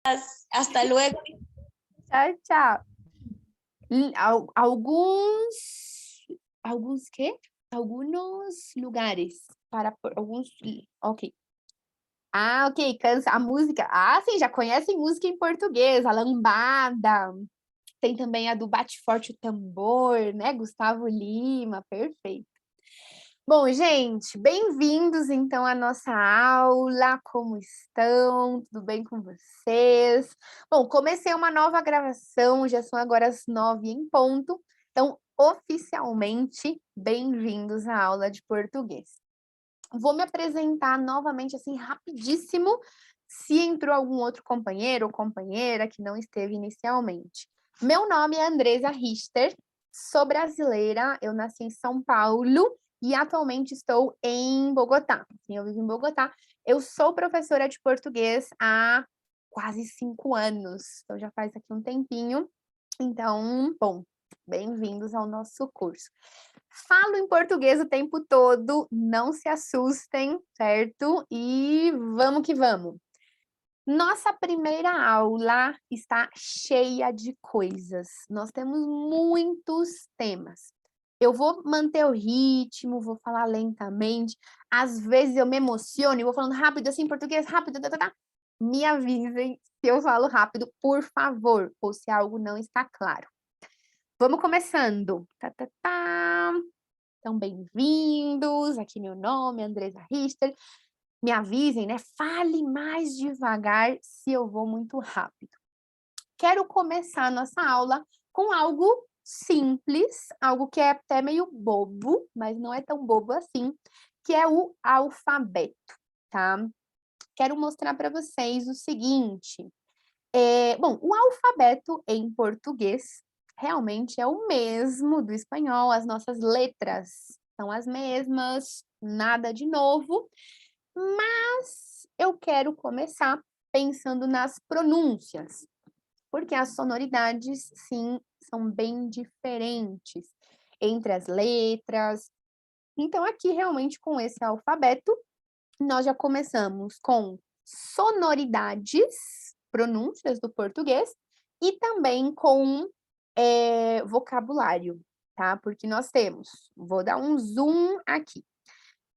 Hasta luego. Tchau, tchau. Alguns quê? Alguns lugares para alguns. Ok. Ah, ok. Cansa a música. Ah, sim, já conhecem música em português, a lambada. Tem também a do Bate Forte o Tambor, né? Gustavo Lima, perfeito. Bom, gente, bem-vindos então à nossa aula. Como estão? Tudo bem com vocês? Bom, comecei uma nova gravação, já são agora as 9 em ponto. Então, oficialmente, bem-vindos à aula de português. Vou me apresentar novamente, assim, rapidíssimo, se entrou algum outro companheiro ou companheira que não esteve inicialmente. Meu nome é Andresa Richter, sou brasileira, eu nasci em São Paulo e atualmente estou em Bogotá. Sim, eu vivo em Bogotá. Eu sou professora de português há quase 5 anos, então já faz aqui um tempinho. Então, bom, bem-vindos ao nosso curso. Falo em português o tempo todo, não se assustem, certo? E vamos que vamos. Nossa primeira aula está cheia de coisas. Nós temos muitos temas. Eu vou manter o ritmo, vou falar lentamente. Às vezes eu me emociono e vou falando rápido, assim, em português, rápido, tá, tá, tá. Me avisem se eu falo rápido, por favor, ou se algo não está claro. Vamos começando. Tá, tá, tá. Então, bem-vindos. Aqui meu nome é Andresa Richter. Me avisem, né? Fale mais devagar se eu vou muito rápido. Quero começar a nossa aula com algo simples, algo que é até meio bobo, mas não é tão bobo assim, que é o alfabeto, tá? Quero mostrar para vocês o seguinte. Bom, o alfabeto em português realmente é o mesmo do espanhol, as nossas letras são as mesmas, nada de novo, mas eu quero começar pensando nas pronúncias, porque as sonoridades, sim, são bem diferentes entre as letras. Então, aqui, realmente, com esse alfabeto, nós já começamos com sonoridades, pronúncias do português, e também com vocabulário, tá? Porque nós temos, vou dar um zoom aqui.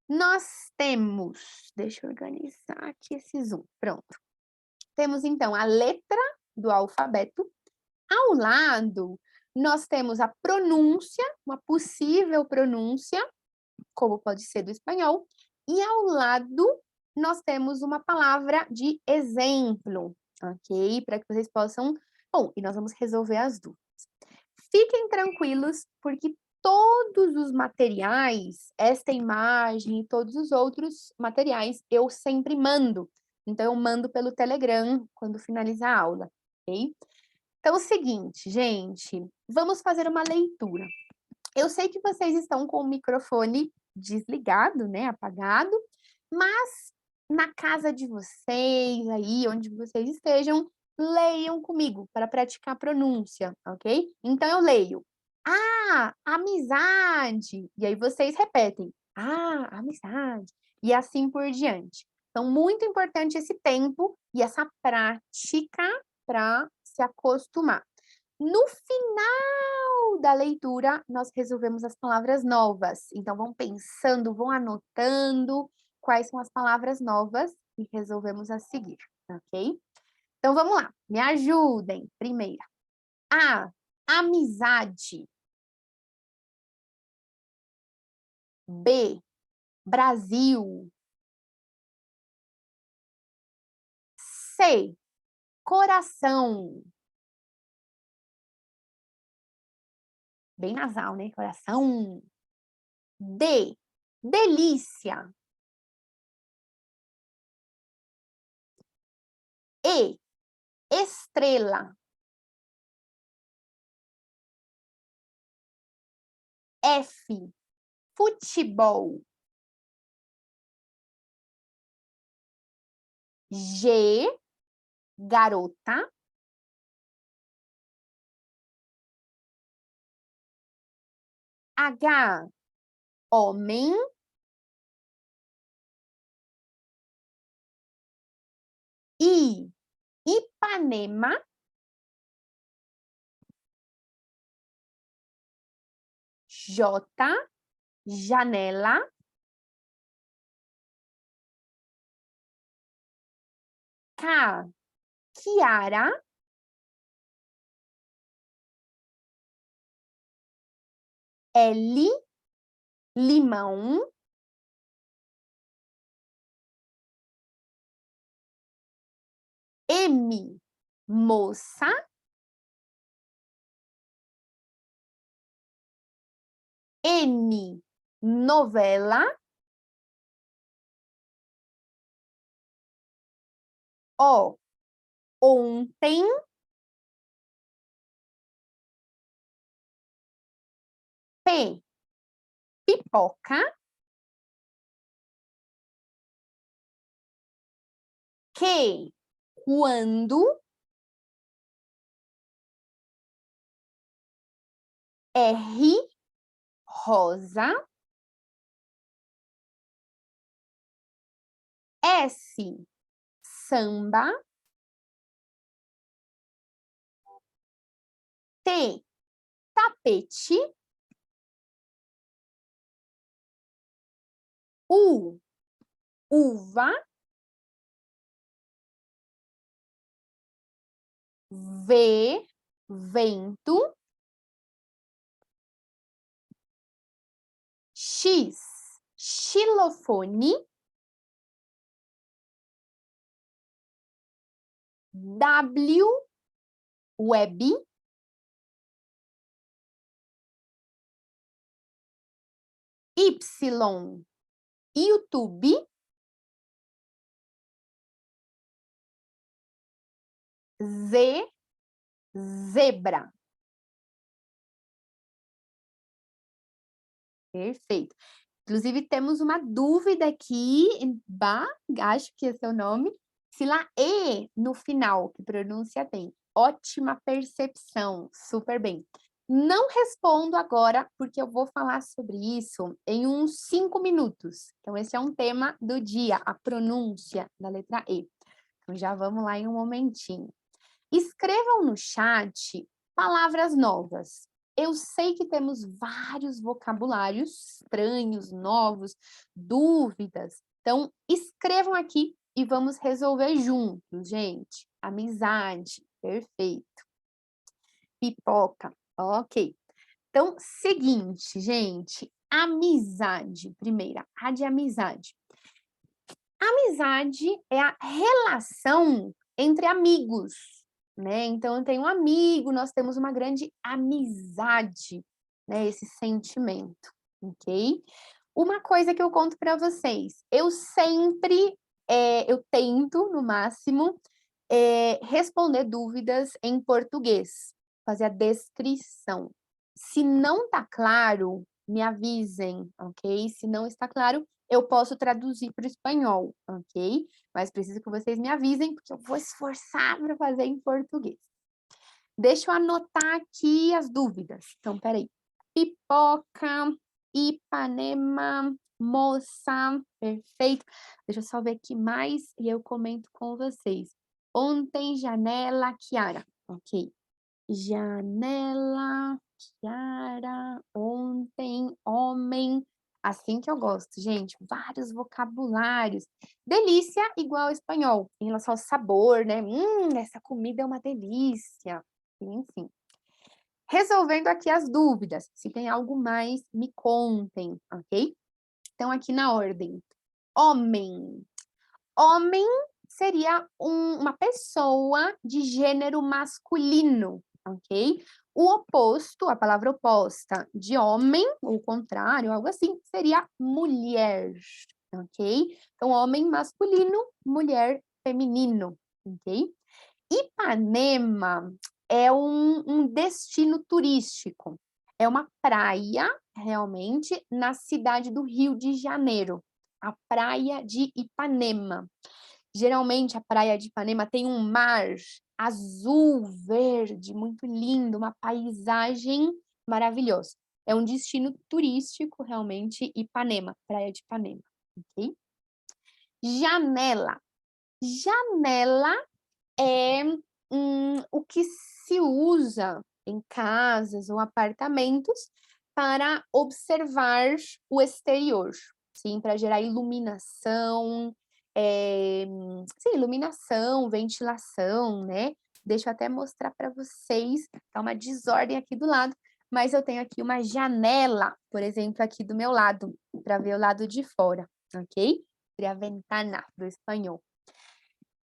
Nós temos, deixa eu organizar aqui esse zoom, pronto. Temos, então, a letra do alfabeto. Ao lado, nós temos a pronúncia, uma possível pronúncia, como pode ser do espanhol, e ao lado nós temos uma palavra de exemplo, ok? Para que vocês possam... Bom, e nós vamos resolver as dúvidas. Fiquem tranquilos, porque todos os materiais, esta imagem e todos os outros materiais, eu sempre mando. Então, eu mando pelo Telegram quando finalizar a aula, ok? Então, é o seguinte, gente, vamos fazer uma leitura. Eu sei que vocês estão com o microfone desligado, né, apagado, mas na casa de vocês, aí onde vocês estejam, leiam comigo para praticar a pronúncia, ok? Então eu leio. Ah, amizade. E aí vocês repetem. Ah, amizade. E assim por diante. Então, muito importante esse tempo e essa prática para se acostumar. No final da leitura, nós resolvemos as palavras novas. Então, vão pensando, vão anotando quais são as palavras novas e resolvemos a seguir, ok? Então, vamos lá. Me ajudem. Primeira. A, amizade. B, Brasil. C, coração. Bem nasal, né? Coração. D, delícia. E, estrela. F, futebol. G, garota. H, homem. I, Ipanema. J, janela. K, Kiara. L, limão. M, moça. N, novela. O, ontem. P, pipoca. Q, quando. R, rosa. S, samba. T, tapete. U, uva. V, vento. X, xilofone. W, web. Y, YouTube. Z, zebra. Perfeito. Inclusive, temos uma dúvida aqui, acho que esse é o nome. Se lá E no final, que pronúncia tem? Ótima percepção, super bem. Não respondo agora, porque eu vou falar sobre isso em uns 5 minutos. Então, esse é um tema do dia, a pronúncia da letra E. Então, já vamos lá em um momentinho. Escrevam no chat palavras novas. Eu sei que temos vários vocabulários estranhos, novos, dúvidas. Então, escrevam aqui e vamos resolver juntos, gente. Amizade, perfeito. Pipoca, ok. Então, seguinte, gente. Amizade, primeira, a de amizade. Amizade é a relação entre amigos, né? Então, eu tenho um amigo, nós temos uma grande amizade, né? Esse sentimento, ok? Uma coisa que eu conto para vocês, eu sempre, eu tento, no máximo, responder dúvidas em português, fazer a descrição. Se não tá claro, me avisem, ok? Se não está claro, eu posso traduzir para o espanhol, ok? Mas preciso que vocês me avisem, porque eu vou esforçar para fazer em português. Deixa eu anotar aqui as dúvidas. Então, peraí. Pipoca, Ipanema, moça, perfeito. Deixa eu só ver aqui mais e eu comento com vocês. Ontem, janela, Kiara. Ok. Janela, Kiara, ontem, homem. Assim que eu gosto, gente. Vários vocabulários. Delícia igual ao espanhol, em relação ao sabor, né? Essa comida é uma delícia. Enfim. Resolvendo aqui as dúvidas. Se tem algo mais, me contem, ok? Então, aqui na ordem. Homem. Homem seria uma pessoa de gênero masculino, ok? O oposto, a palavra oposta de homem, ou o contrário, algo assim, seria mulher, ok? Então, homem masculino, mulher feminino, ok? Ipanema é um destino turístico. É uma praia, realmente, na cidade do Rio de Janeiro. A praia de Ipanema. Geralmente, a praia de Ipanema tem um mar azul, verde, muito lindo, uma paisagem maravilhosa. É um destino turístico, realmente, Ipanema, praia de Ipanema, ok? Janela. Janela é o que se usa em casas ou apartamentos para observar o exterior, sim, para gerar iluminação, sim, iluminação, ventilação, né? Deixa eu até mostrar para vocês, tá uma desordem aqui do lado, mas eu tenho aqui uma janela, por exemplo, aqui do meu lado, para ver o lado de fora, ok? Seria ventana, do espanhol.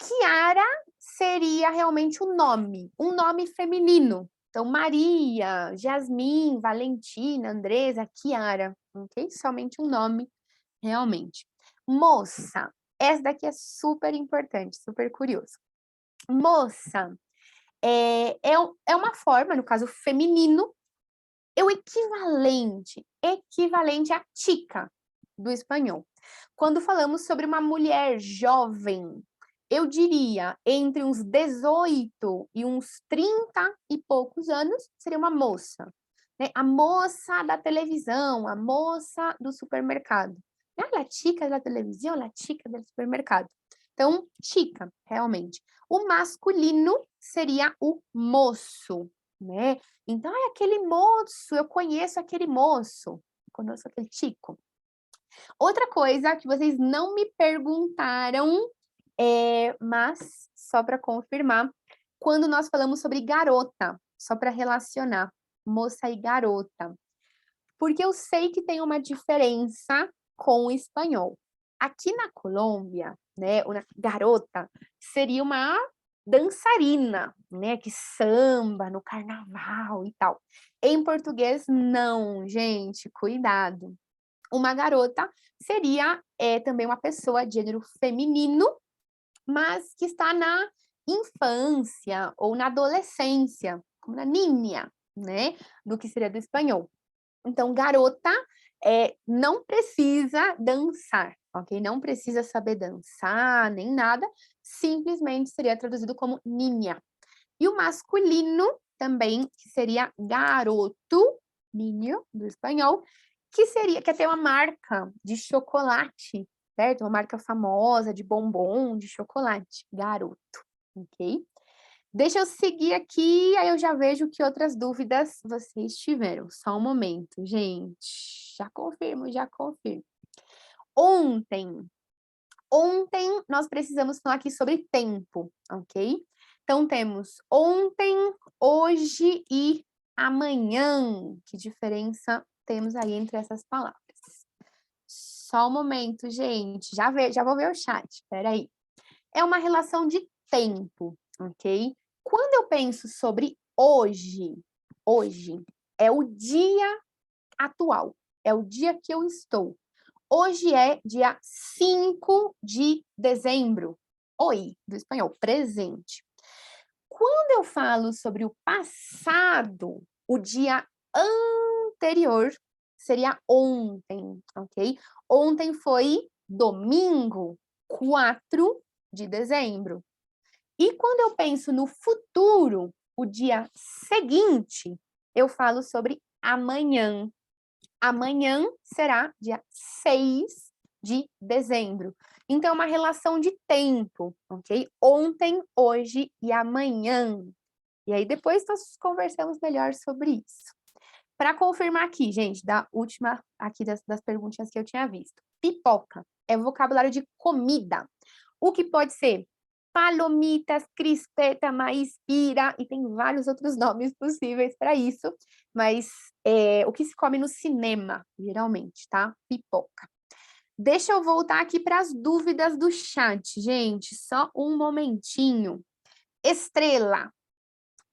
Chiara seria realmente um nome feminino. Então, Maria, Jasmine, Valentina, Andresa, Chiara, ok? Somente um nome, realmente. Moça, essa daqui é super importante, super curioso. Moça é uma forma, no caso feminino, é o equivalente a chica, do espanhol. Quando falamos sobre uma mulher jovem, eu diria entre uns 18 e uns 30 e poucos anos, seria uma moça. Né? A moça da televisão, a moça do supermercado. La chica da televisão, la chica do supermercado. Então, chica, realmente. O masculino seria o moço, né? Então, aquele moço, eu conheço aquele moço. Conosco aquele chico. Outra coisa que vocês não me perguntaram, mas só para confirmar, quando nós falamos sobre garota, só para relacionar, moça e garota, porque eu sei que tem uma diferença com o espanhol. Aqui na Colômbia, né, uma garota seria uma dançarina, né, que samba no carnaval e tal. Em português, não, gente, cuidado. Uma garota seria também uma pessoa de gênero feminino, mas que está na infância ou na adolescência, como na niña, né? Do que seria do espanhol. Então, garota não precisa dançar, ok? Não precisa saber dançar, nem nada. Simplesmente seria traduzido como niña. E o masculino também, que seria garoto, niño, do espanhol, que é ter uma marca de chocolate, certo? Uma marca famosa de bombom, de chocolate, garoto, ok? Deixa eu seguir aqui, aí eu já vejo que outras dúvidas vocês tiveram. Só um momento, gente. Já confirmo, já confirmo. Ontem nós precisamos falar aqui sobre tempo, ok? Então, temos ontem, hoje e amanhã. Que diferença temos aí entre essas palavras? Só um momento, gente. Já vou ver o chat, espera aí. É uma relação de tempo, ok? Quando eu penso sobre hoje é o dia atual, é o dia que eu estou. Hoje é dia 5 de dezembro. Oi, do espanhol, presente. Quando eu falo sobre o passado, o dia anterior seria ontem, ok? Ontem foi domingo, 4 de dezembro. E quando eu penso no futuro, o dia seguinte, eu falo sobre amanhã. Amanhã será dia 6 de dezembro. Então, é uma relação de tempo, ok? Ontem, hoje e amanhã. E aí, depois nós conversamos melhor sobre isso. Para confirmar aqui, gente, da última aqui das perguntinhas que eu tinha visto. Pipoca é vocabulário de comida. O que pode ser palomitas, crispeta, maíz, pira, e tem vários outros nomes possíveis para isso, mas o que se come no cinema, geralmente, tá? Pipoca. Deixa eu voltar aqui para as dúvidas do chat, gente, só um momentinho. Estrela.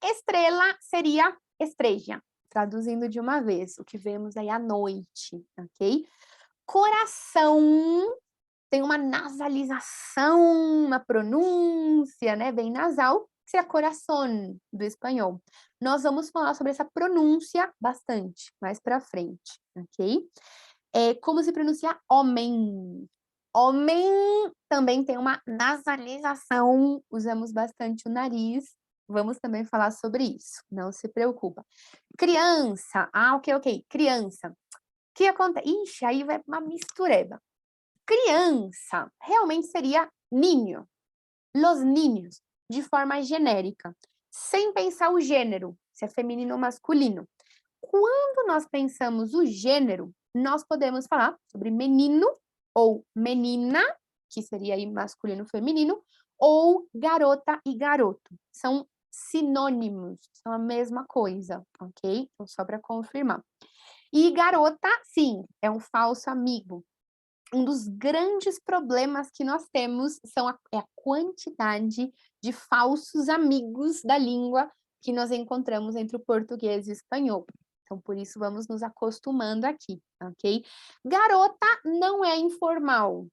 Estrela seria estrela, traduzindo de uma vez, o que vemos aí à noite, ok? Coração tem uma nasalização, uma pronúncia, né, bem nasal, que é coração, do espanhol. Nós vamos falar sobre essa pronúncia bastante, mais para frente, ok? Como se pronuncia homem. Homem também tem uma nasalização, usamos bastante o nariz, vamos também falar sobre isso, não se preocupa. Criança, ok, criança. O que acontece? Ixi, aí vai uma mistureba. Criança realmente seria niño, los niños. de forma genérica, sem pensar o gênero, se é feminino ou masculino. Quando nós pensamos o gênero, nós podemos falar sobre menino ou menina, que seria aí masculino feminino, ou garota e garoto. São sinônimos, são a mesma coisa, ok? Então, só para confirmar. E garota, sim, é um falso amigo. Um dos grandes problemas que nós temos é a quantidade de falsos amigos da língua que nós encontramos entre o português e o espanhol. Então, por isso, vamos nos acostumando aqui, ok? Garota não é informal.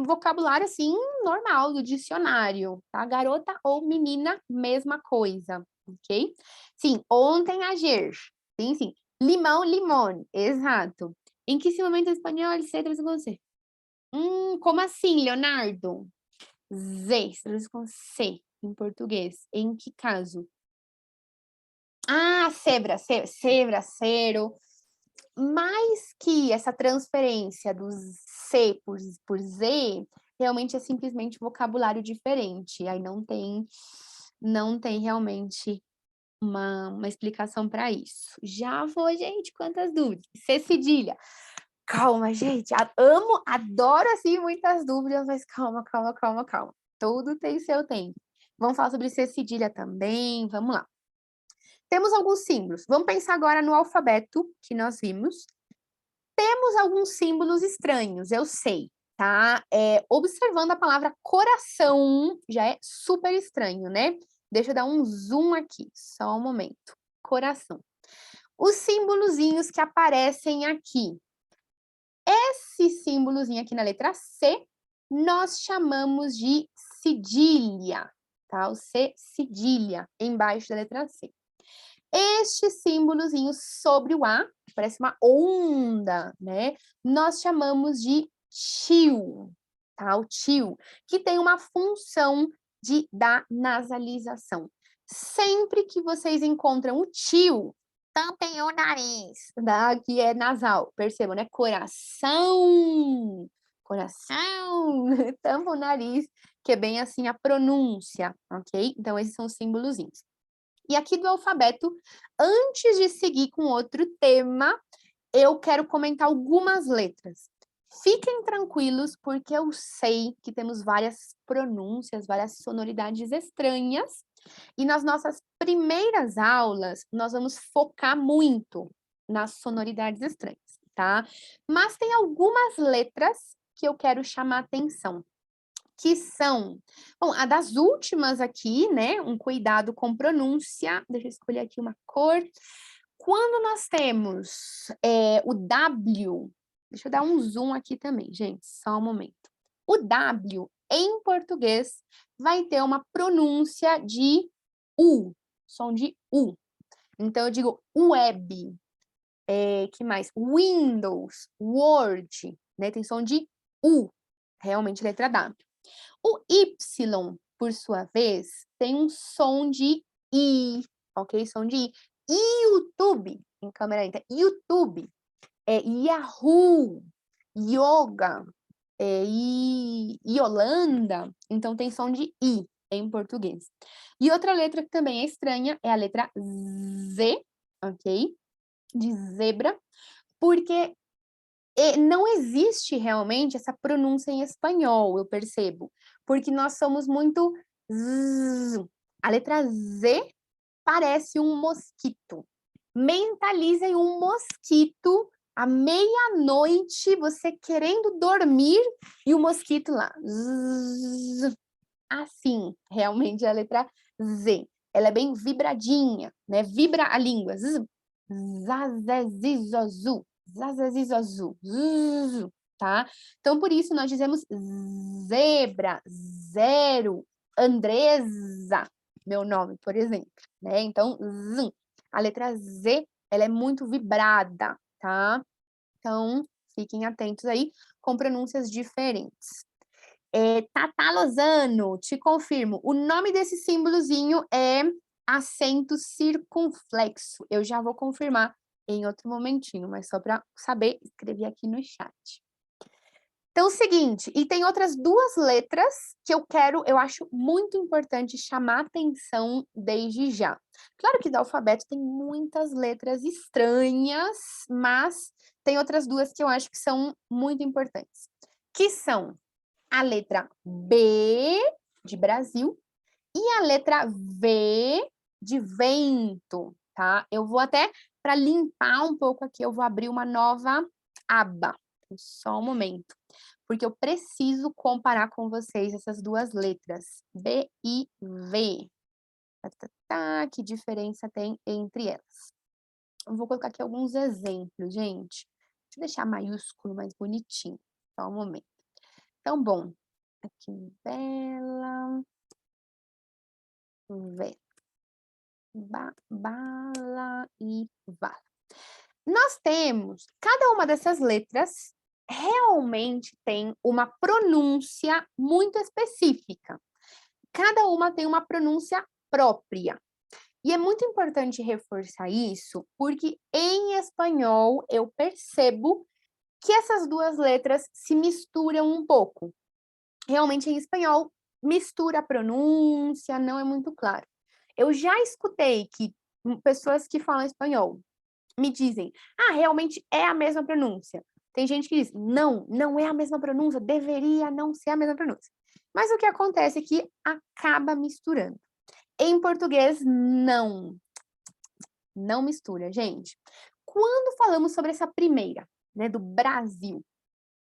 Vocabulário, assim, normal, do dicionário, tá? Garota ou menina, mesma coisa, ok? Sim, ontem, ayer. Sim, sim. Limão, limón. Exato. Em que esse momento em espanhol se traduz com C? Como assim, Leonardo? Z, se traduz com C em português. Em que caso? Ah, cebra, cero. Mais que essa transferência do C por Z, realmente é simplesmente vocabulário diferente. Aí não tem realmente uma explicação para isso. Já vou, gente, quantas dúvidas. C cedilha. Calma, gente, amo, adoro, assim, muitas dúvidas, mas calma. Tudo tem seu tempo. Vamos falar sobre C cedilha também, vamos lá. Temos alguns símbolos. Vamos pensar agora no alfabeto que nós vimos. Temos alguns símbolos estranhos, eu sei, tá? Observando a palavra coração, já é super estranho, né? Deixa eu dar um zoom aqui, só um momento. Coração. Os símbolozinhos que aparecem aqui. Esse símbolozinho aqui na letra C, nós chamamos de cedilha, tá? O C, cedilha, embaixo da letra C. Este símbolozinho sobre o A, parece uma onda, né? Nós chamamos de tio, tá? O tio, que tem uma função da nasalização. Sempre que vocês encontram o tio, tampem o nariz, tá? Que é nasal, percebam, né? Coração, tampa o nariz, que é bem assim a pronúncia, ok? Então, esses são os símbolozinhos. E aqui do alfabeto, antes de seguir com outro tema, eu quero comentar algumas letras. Fiquem tranquilos, porque eu sei que temos várias pronúncias, várias sonoridades estranhas, e nas nossas primeiras aulas, nós vamos focar muito nas sonoridades estranhas, tá? Mas tem algumas letras que eu quero chamar atenção, que são... Bom, a das últimas aqui, né? Um cuidado com pronúncia. Deixa eu escolher aqui uma cor. Quando nós temos o W, deixa eu dar um zoom aqui também, gente, só um momento. O W, em português, vai ter uma pronúncia de U, som de U. Então, eu digo web, que mais? Windows, Word, né? Tem som de U, realmente letra W. O Y, por sua vez, tem um som de I, ok? Som de I. YouTube, em câmera lenta, YouTube, Yahoo, Yoga, Yolanda, então tem som de I em português. E outra letra que também é estranha é a letra Z, ok? De zebra, porque não existe realmente essa pronúncia em espanhol, eu percebo, porque nós somos muito zzz. A letra Z parece um mosquito. Mentalizem um mosquito à meia-noite, você querendo dormir, e o mosquito lá. Zzz. Assim, realmente é a letra Z. Ela é bem vibradinha, né? Vibra a língua. Zzz. Zazezizozu. Zazezizozu. Zzz. Tá? Então, por isso, nós dizemos zebra, zero, Andresa, meu nome, por exemplo, né? Então, z. A letra Z, ela é muito vibrada, tá? Então, fiquem atentos aí com pronúncias diferentes. Tata Lozano, te confirmo, o nome desse símbolozinho é acento circunflexo. Eu já vou confirmar em outro momentinho, mas só para saber, escrevi aqui no chat. Então, é o seguinte, e tem outras duas letras que eu acho muito importante chamar atenção desde já. Claro que do alfabeto tem muitas letras estranhas, mas tem outras duas que eu acho que são muito importantes, que são a letra B de Brasil e a letra V de vento, tá? Eu vou até, para limpar um pouco aqui, eu vou abrir uma nova aba. Só um momento, porque eu preciso comparar com vocês essas duas letras, B e V. Que diferença tem entre elas? Eu vou colocar aqui alguns exemplos, gente. Deixa eu deixar maiúsculo mais bonitinho. Só um momento. Então, bom, aqui bela, ve, bala e vala. Nós temos, cada uma dessas letras realmente tem uma pronúncia muito específica. Cada uma tem uma pronúncia própria. E é muito importante reforçar isso, porque em espanhol eu percebo que essas duas letras se misturam um pouco. Realmente, em espanhol, mistura a pronúncia, não é muito claro. Eu já escutei que pessoas que falam espanhol me dizem, realmente é a mesma pronúncia. Tem gente que diz, não, não é a mesma pronúncia, deveria não ser a mesma pronúncia. Mas o que acontece é que acaba misturando. Em português, não mistura, gente. Quando falamos sobre essa primeira, né, do Brasil,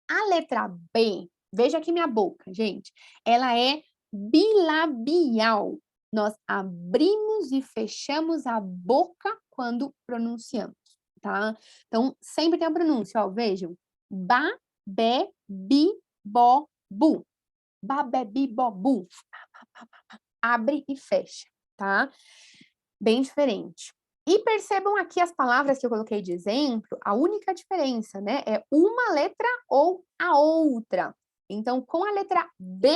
a letra B, veja aqui minha boca, gente, ela é bilabial. Nós abrimos e fechamos a boca quando pronunciamos, tá? Então, sempre tem a pronúncia, ó, vejam. Ba, be, bi, bo, bu. Ba, be, bi, bo, bu. Abre e fecha, tá? Bem diferente. E percebam aqui as palavras que eu coloquei de exemplo, a única diferença, né, é uma letra ou a outra. Então, com a letra B,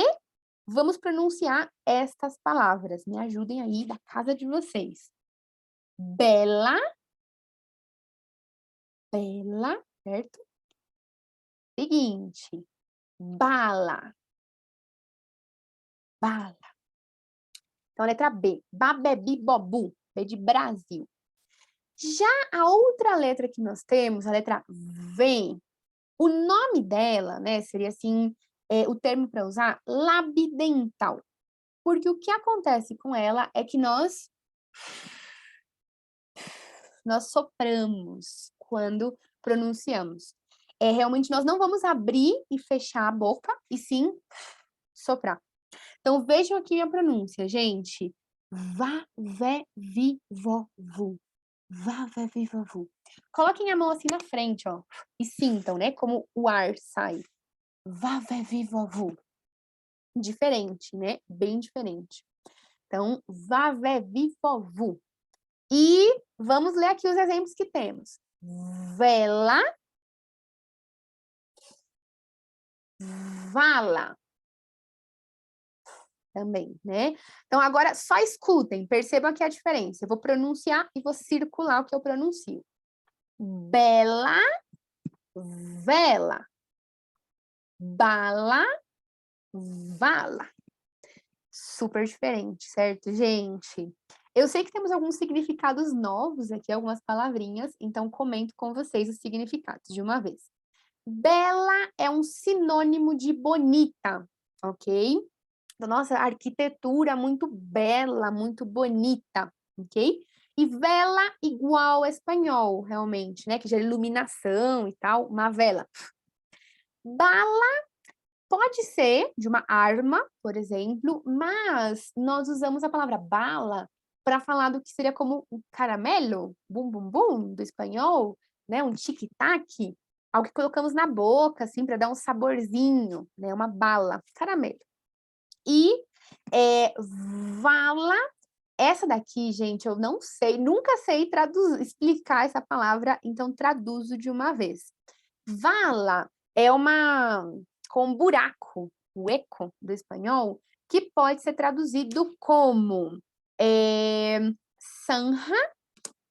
vamos pronunciar estas palavras. Me ajudem aí da casa de vocês. Bela, bela, certo? Seguinte, bala, bala. Então, a letra B, babebi, bobu, B de Brasil. Já a outra letra que nós temos, a letra V, o nome dela, né, seria assim, o termo para usar, labidental. Porque o que acontece com ela é que nós sopramos quando pronunciamos. Realmente, nós não vamos abrir e fechar a boca, e sim soprar. Então, vejam aqui a pronúncia, gente. Vá, vé, vi, vó, vu. Vá, vé, vi, vó, vu. Coloquem a mão assim na frente, ó. E sintam, né? Como o ar sai. Vá, vé, vi, vó, vu. Diferente, né? Bem diferente. Então, vá, vé, vi, vó, vu. E vamos ler aqui os exemplos que temos. Vela. Vala. Também, né? Então, agora, só escutem, percebam aqui a diferença. Eu vou pronunciar e vou circular o que eu pronuncio. Bela, vela. Bala, vala. Super diferente, certo, gente? Eu sei que temos alguns significados novos aqui, algumas palavrinhas, então comento com vocês os significados de uma vez. Bela é um sinônimo de bonita, ok? Da nossa arquitetura muito bela, muito bonita, ok? E vela igual ao espanhol, realmente, né? Que gera iluminação e tal, uma vela. Bala pode ser de uma arma, por exemplo, mas nós usamos a palavra bala para falar do que seria como um caramelo, bum bum bum, do espanhol, né? Um tic-tac, algo que colocamos na boca, assim, para dar um saborzinho, né? Uma bala, caramelo. E vala, essa daqui, gente, eu não sei, nunca sei explicar essa palavra, então traduzo de uma vez. Vala é com buraco, o eco do espanhol, que pode ser traduzido como zanja,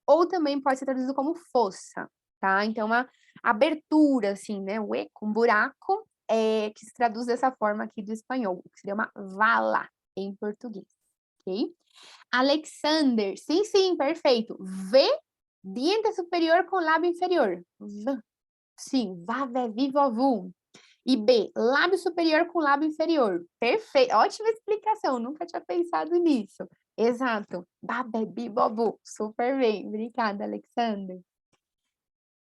ou também pode ser traduzido como fossa, tá? Então, uma abertura, assim, né? O eco, um buraco, que se traduz dessa forma aqui do espanhol, que seria uma vala em português, ok? Alexander, sim, perfeito. V, diente superior com lábio inferior. V, sim, vá, vé, vi, vovô. E B, lábio superior com lábio inferior. Perfeito, ótima explicação, nunca tinha pensado nisso. Exato, babé, bi, bobu. Super bem, obrigada, Alexander.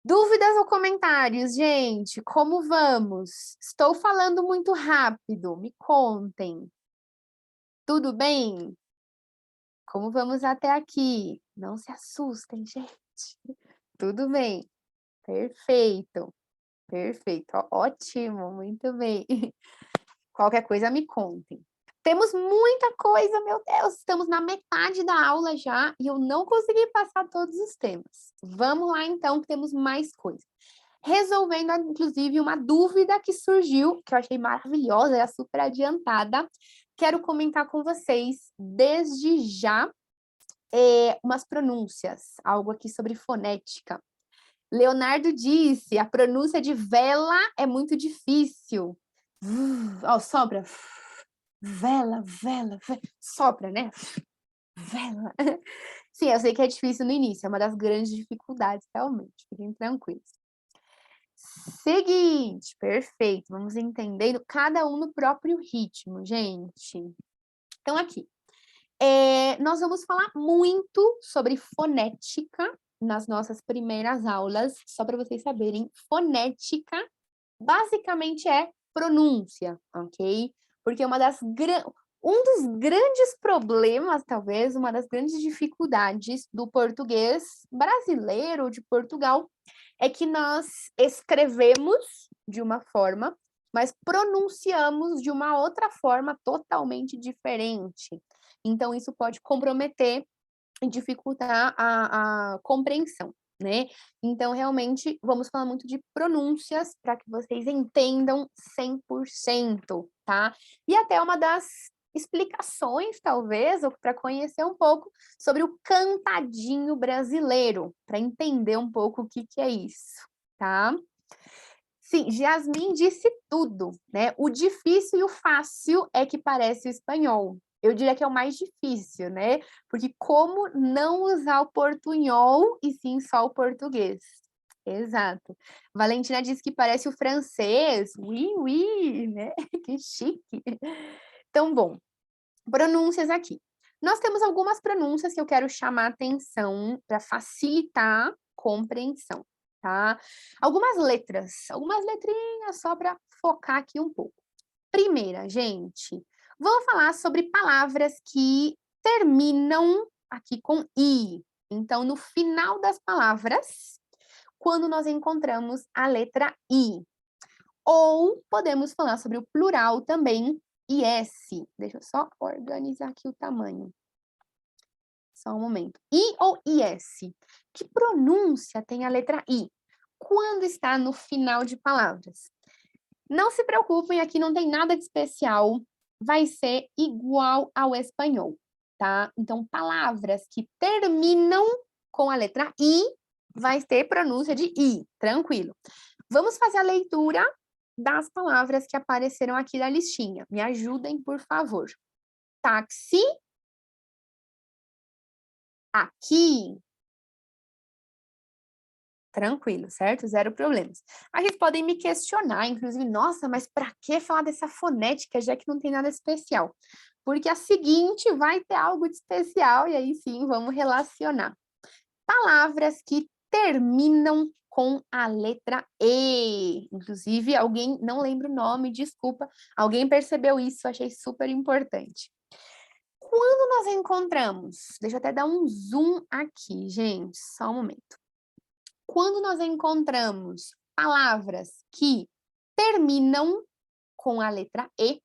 Dúvidas ou comentários, gente? Como vamos? Estou falando muito rápido, me contem. Tudo bem? Como vamos até aqui? Não se assustem, gente. Tudo bem. Perfeito. Perfeito. Ótimo, muito bem. Qualquer coisa me contem. Temos muita coisa, meu Deus, estamos na metade da aula já e eu não consegui passar todos os temas. Vamos lá então, que temos mais coisa. Resolvendo, inclusive, uma dúvida que surgiu, que eu achei maravilhosa, era super adiantada. Quero comentar com vocês, desde já, umas pronúncias, algo aqui sobre fonética. Leonardo disse, a pronúncia de vela é muito difícil. Ó, sopra. Vela, vela, vela. Sopra, né? Vela. Sim, eu sei que é difícil no início, é uma das grandes dificuldades, realmente. Fiquem tranquilos. Seguinte, perfeito. Vamos entendendo cada um no próprio ritmo, gente. Então, aqui. Nós vamos falar muito sobre fonética nas nossas primeiras aulas, só para vocês saberem, fonética basicamente é pronúncia, ok? Porque um dos grandes problemas, talvez, uma das grandes dificuldades do português brasileiro, de Portugal, é que nós escrevemos de uma forma, mas pronunciamos de uma outra forma totalmente diferente. Então, isso pode comprometer e dificultar a compreensão, né? Então, realmente, vamos falar muito de pronúncias para que vocês entendam 100%, tá? E até uma das explicações, talvez, ou para conhecer um pouco sobre o cantadinho brasileiro, para entender um pouco o que é isso, tá? Sim, Jasmin disse tudo, né? O difícil e o fácil é que parece o espanhol. Eu diria que é o mais difícil, né? Porque como não usar o portunhol e sim só o português? Exato. Valentina disse que parece o francês. Oui, oui, né? Que chique. Então, bom, pronúncias aqui. Nós temos algumas pronúncias que eu quero chamar a atenção para facilitar a compreensão, tá? Algumas letrinhas só para focar aqui um pouco. Primeira, gente, vamos falar sobre palavras que terminam aqui com i. Então, no final das palavras, quando nós encontramos a letra i. Ou podemos falar sobre o plural também, IS. Deixa eu só organizar aqui o tamanho. Só um momento. I ou IS? Que pronúncia tem a letra I? Quando está no final de palavras? Não se preocupem, aqui não tem nada de especial. Vai ser igual ao espanhol, tá? Então, palavras que terminam com a letra I, vai ter pronúncia de I, tranquilo. Vamos fazer a leitura das palavras que apareceram aqui na listinha. Me ajudem, por favor. Táxi. Aqui. Tranquilo, certo? Zero problemas. Aí vocês podem me questionar, inclusive, nossa, mas para que falar dessa fonética, já que não tem nada especial? Porque a seguinte vai ter algo de especial, e aí sim, vamos relacionar. Palavras que terminam com a letra E. Inclusive, alguém, não lembro o nome, desculpa, alguém percebeu isso, achei super importante. Quando nós encontramos, deixa eu até dar um zoom aqui, gente, só um momento. Quando nós encontramos palavras que terminam com a letra E,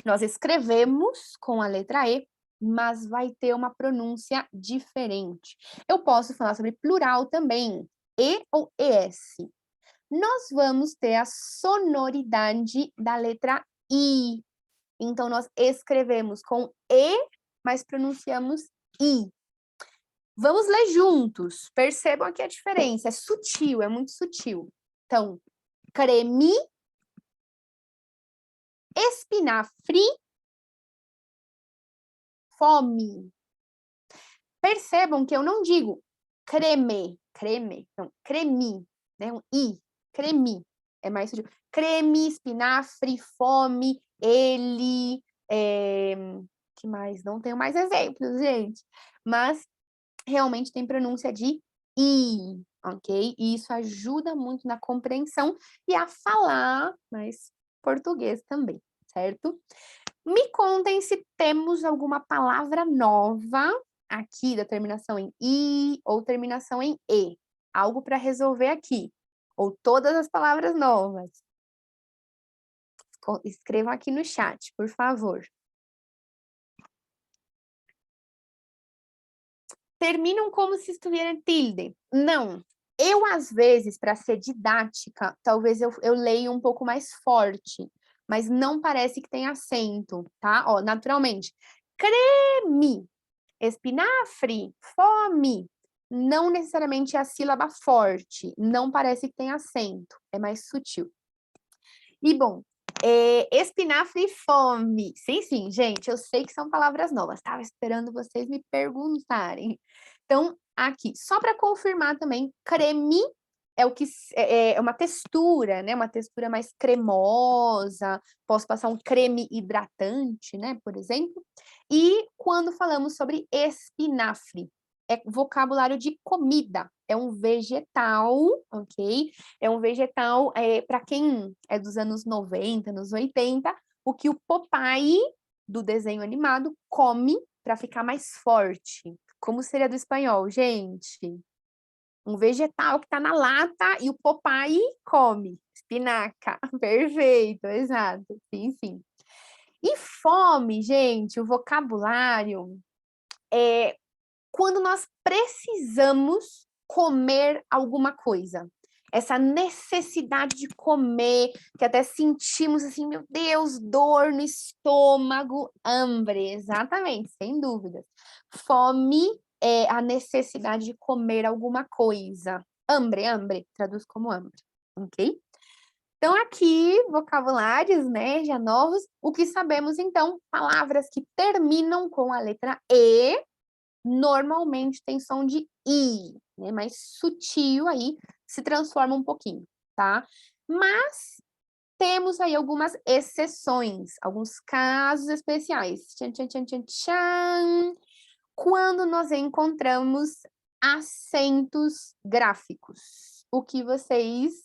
nós escrevemos com a letra E, mas vai ter uma pronúncia diferente. Eu posso falar sobre plural também, E ou ES. Nós vamos ter a sonoridade da letra I. Então, nós escrevemos com E, mas pronunciamos I. Vamos ler juntos. Percebam aqui a diferença. É sutil, é muito sutil. Então, creme, Espinafre, fome. Percebam que eu não digo creme, não, cremi, né? Um i, cremi. É mais sutil. Creme, espinafre, fome, ele, que mais? Não tenho mais exemplos, gente. Mas realmente tem pronúncia de i, ok? E isso ajuda muito na compreensão e a falar mais português também, certo? Me contem se temos alguma palavra nova aqui da terminação em i ou terminação em e. Algo para resolver aqui. Ou todas as palavras novas. Escrevam aqui no chat, por favor. Terminam como se estuvieran tilde. Não. Eu, às vezes, para ser didática, talvez eu leia um pouco mais forte, mas não parece que tem acento, tá? Ó, naturalmente. Creme, espinafre, fome. Não necessariamente é a sílaba forte, não parece que tem acento, é mais sutil. E, bom, espinafre e fome. Sim, sim, gente, eu sei que são palavras novas. Estava esperando vocês me perguntarem. Então, aqui, só para confirmar também, creme é o que é uma textura, né? Uma textura mais cremosa. Posso passar um creme hidratante, né? Por exemplo. E quando falamos sobre espinafre, é vocabulário de comida. É um vegetal, ok? É um vegetal, para quem é dos anos 90, anos 80, o que o Popeye, do desenho animado, come para ficar mais forte. Como seria do espanhol, gente? Um vegetal que está na lata e o Popeye come. Espinaca. Perfeito, exato. Sim, sim. E fome, gente, o vocabulário é quando nós precisamos comer alguma coisa. Essa necessidade de comer, que até sentimos assim, meu Deus, dor no estômago, hambre, exatamente, sem dúvidas. Fome é a necessidade de comer alguma coisa. Hambre, traduz como hambre, ok? Então, aqui, vocabulários, né, já novos. O que sabemos, então? Palavras que terminam com a letra E, normalmente tem som de I, né? Mais sutil aí, se transforma um pouquinho, tá? Mas temos aí algumas exceções, alguns casos especiais. Tchan, tchan, tchan, tchan, tchan. Quando nós encontramos acentos gráficos, o que vocês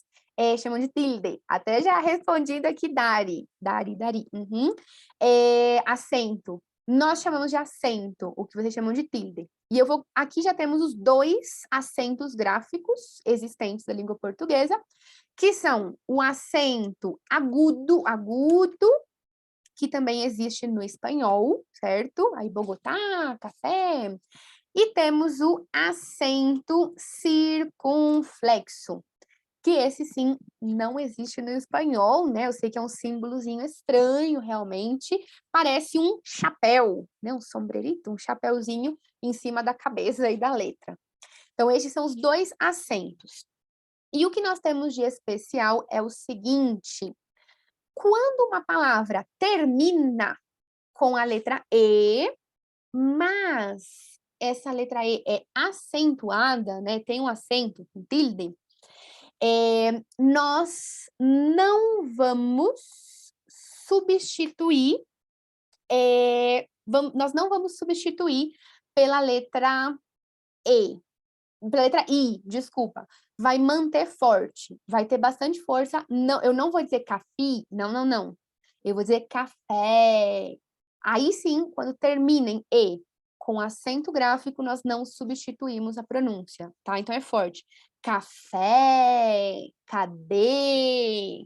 chamam de tilde. Até já respondido aqui, Dari. Dari. Uhum. Acento. Nós chamamos de acento, o que vocês chamam de tilde. E aqui já temos os dois acentos gráficos existentes da língua portuguesa, que são o acento agudo, que também existe no espanhol, certo? Aí Bogotá, café. E temos o acento circunflexo, que esse sim não existe no espanhol, né? Eu sei que é um símbolozinho estranho, realmente. Parece um chapéu, né? Um sombrerito, um chapéuzinho em cima da cabeça e da letra. Então, esses são os dois acentos. E o que nós temos de especial é o seguinte: quando uma palavra termina com a letra E, mas essa letra E é acentuada, né? Tem um acento, um tilde, nós não vamos substituir, nós não vamos substituir pela letra E, pela letra I, desculpa. Vai manter forte, vai ter bastante força. Não, eu não vou dizer café, não. Eu vou dizer café. Aí sim, quando termina em E, com acento gráfico, nós não substituímos a pronúncia, tá? Então é forte. Café, cadê?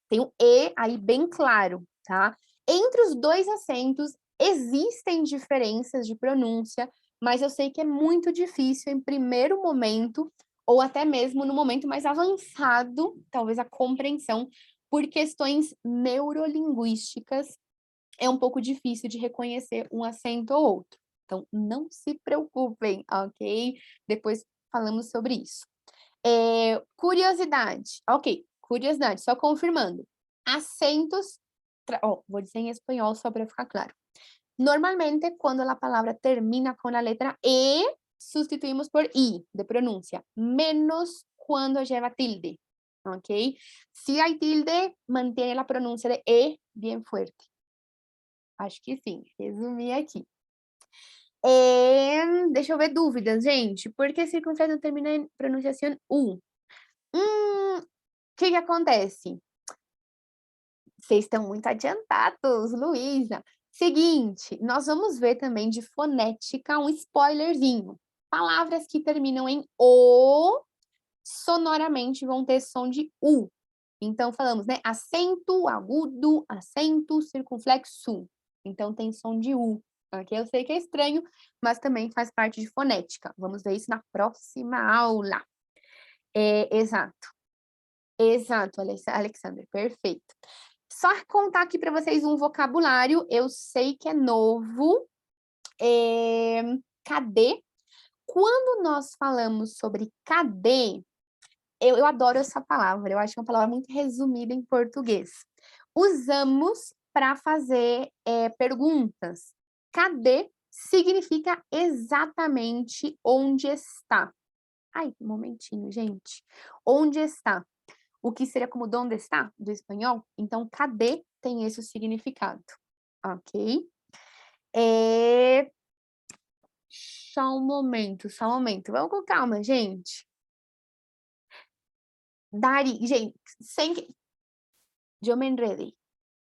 Tem um E aí bem claro, tá? Entre os dois acentos, existem diferenças de pronúncia, mas eu sei que é muito difícil em primeiro momento, ou até mesmo no momento mais avançado, talvez a compreensão, por questões neurolinguísticas, é um pouco difícil de reconhecer um acento ou outro. Então, não se preocupem, ok? Depois falamos sobre isso. Curiosidade, ok, curiosidade, só confirmando. Acentos vou dizer em espanhol só para ficar claro. Normalmente, quando a palavra termina com a letra E, sustituímos por I, de pronúncia, menos quando lleva tilde, ¿ok? Si hay tilde, mantiene la pronuncia de E bien fuerte. Acho que sim, resumi aqui. Deixa eu ver dúvidas, gente. Por que circunflexo termina em pronunciação U? O que acontece? Vocês estão muito adiantados, Luísa. Seguinte, nós vamos ver também de fonética um spoilerzinho. Palavras que terminam em O, sonoramente vão ter som de U. Então, falamos, né? Acento agudo, acento circunflexo. Então, tem som de U. Ok? Eu sei que é estranho, mas também faz parte de fonética. Vamos ver isso na próxima aula. Exato. Exato, Alexander. Perfeito. Só contar aqui para vocês um vocabulário. Eu sei que é novo. Cadê? Quando nós falamos sobre cadê, eu adoro essa palavra, eu acho uma palavra muito resumida em português. Usamos para fazer perguntas. Cadê significa exatamente onde está. Ai, um momentinho, gente. Onde está? O que seria como donde está, do espanhol? Então, cadê tem esse significado, ok? Só um momento, só um momento. Vamos com calma, gente. Dari, gente, sem que... Eu me enredei.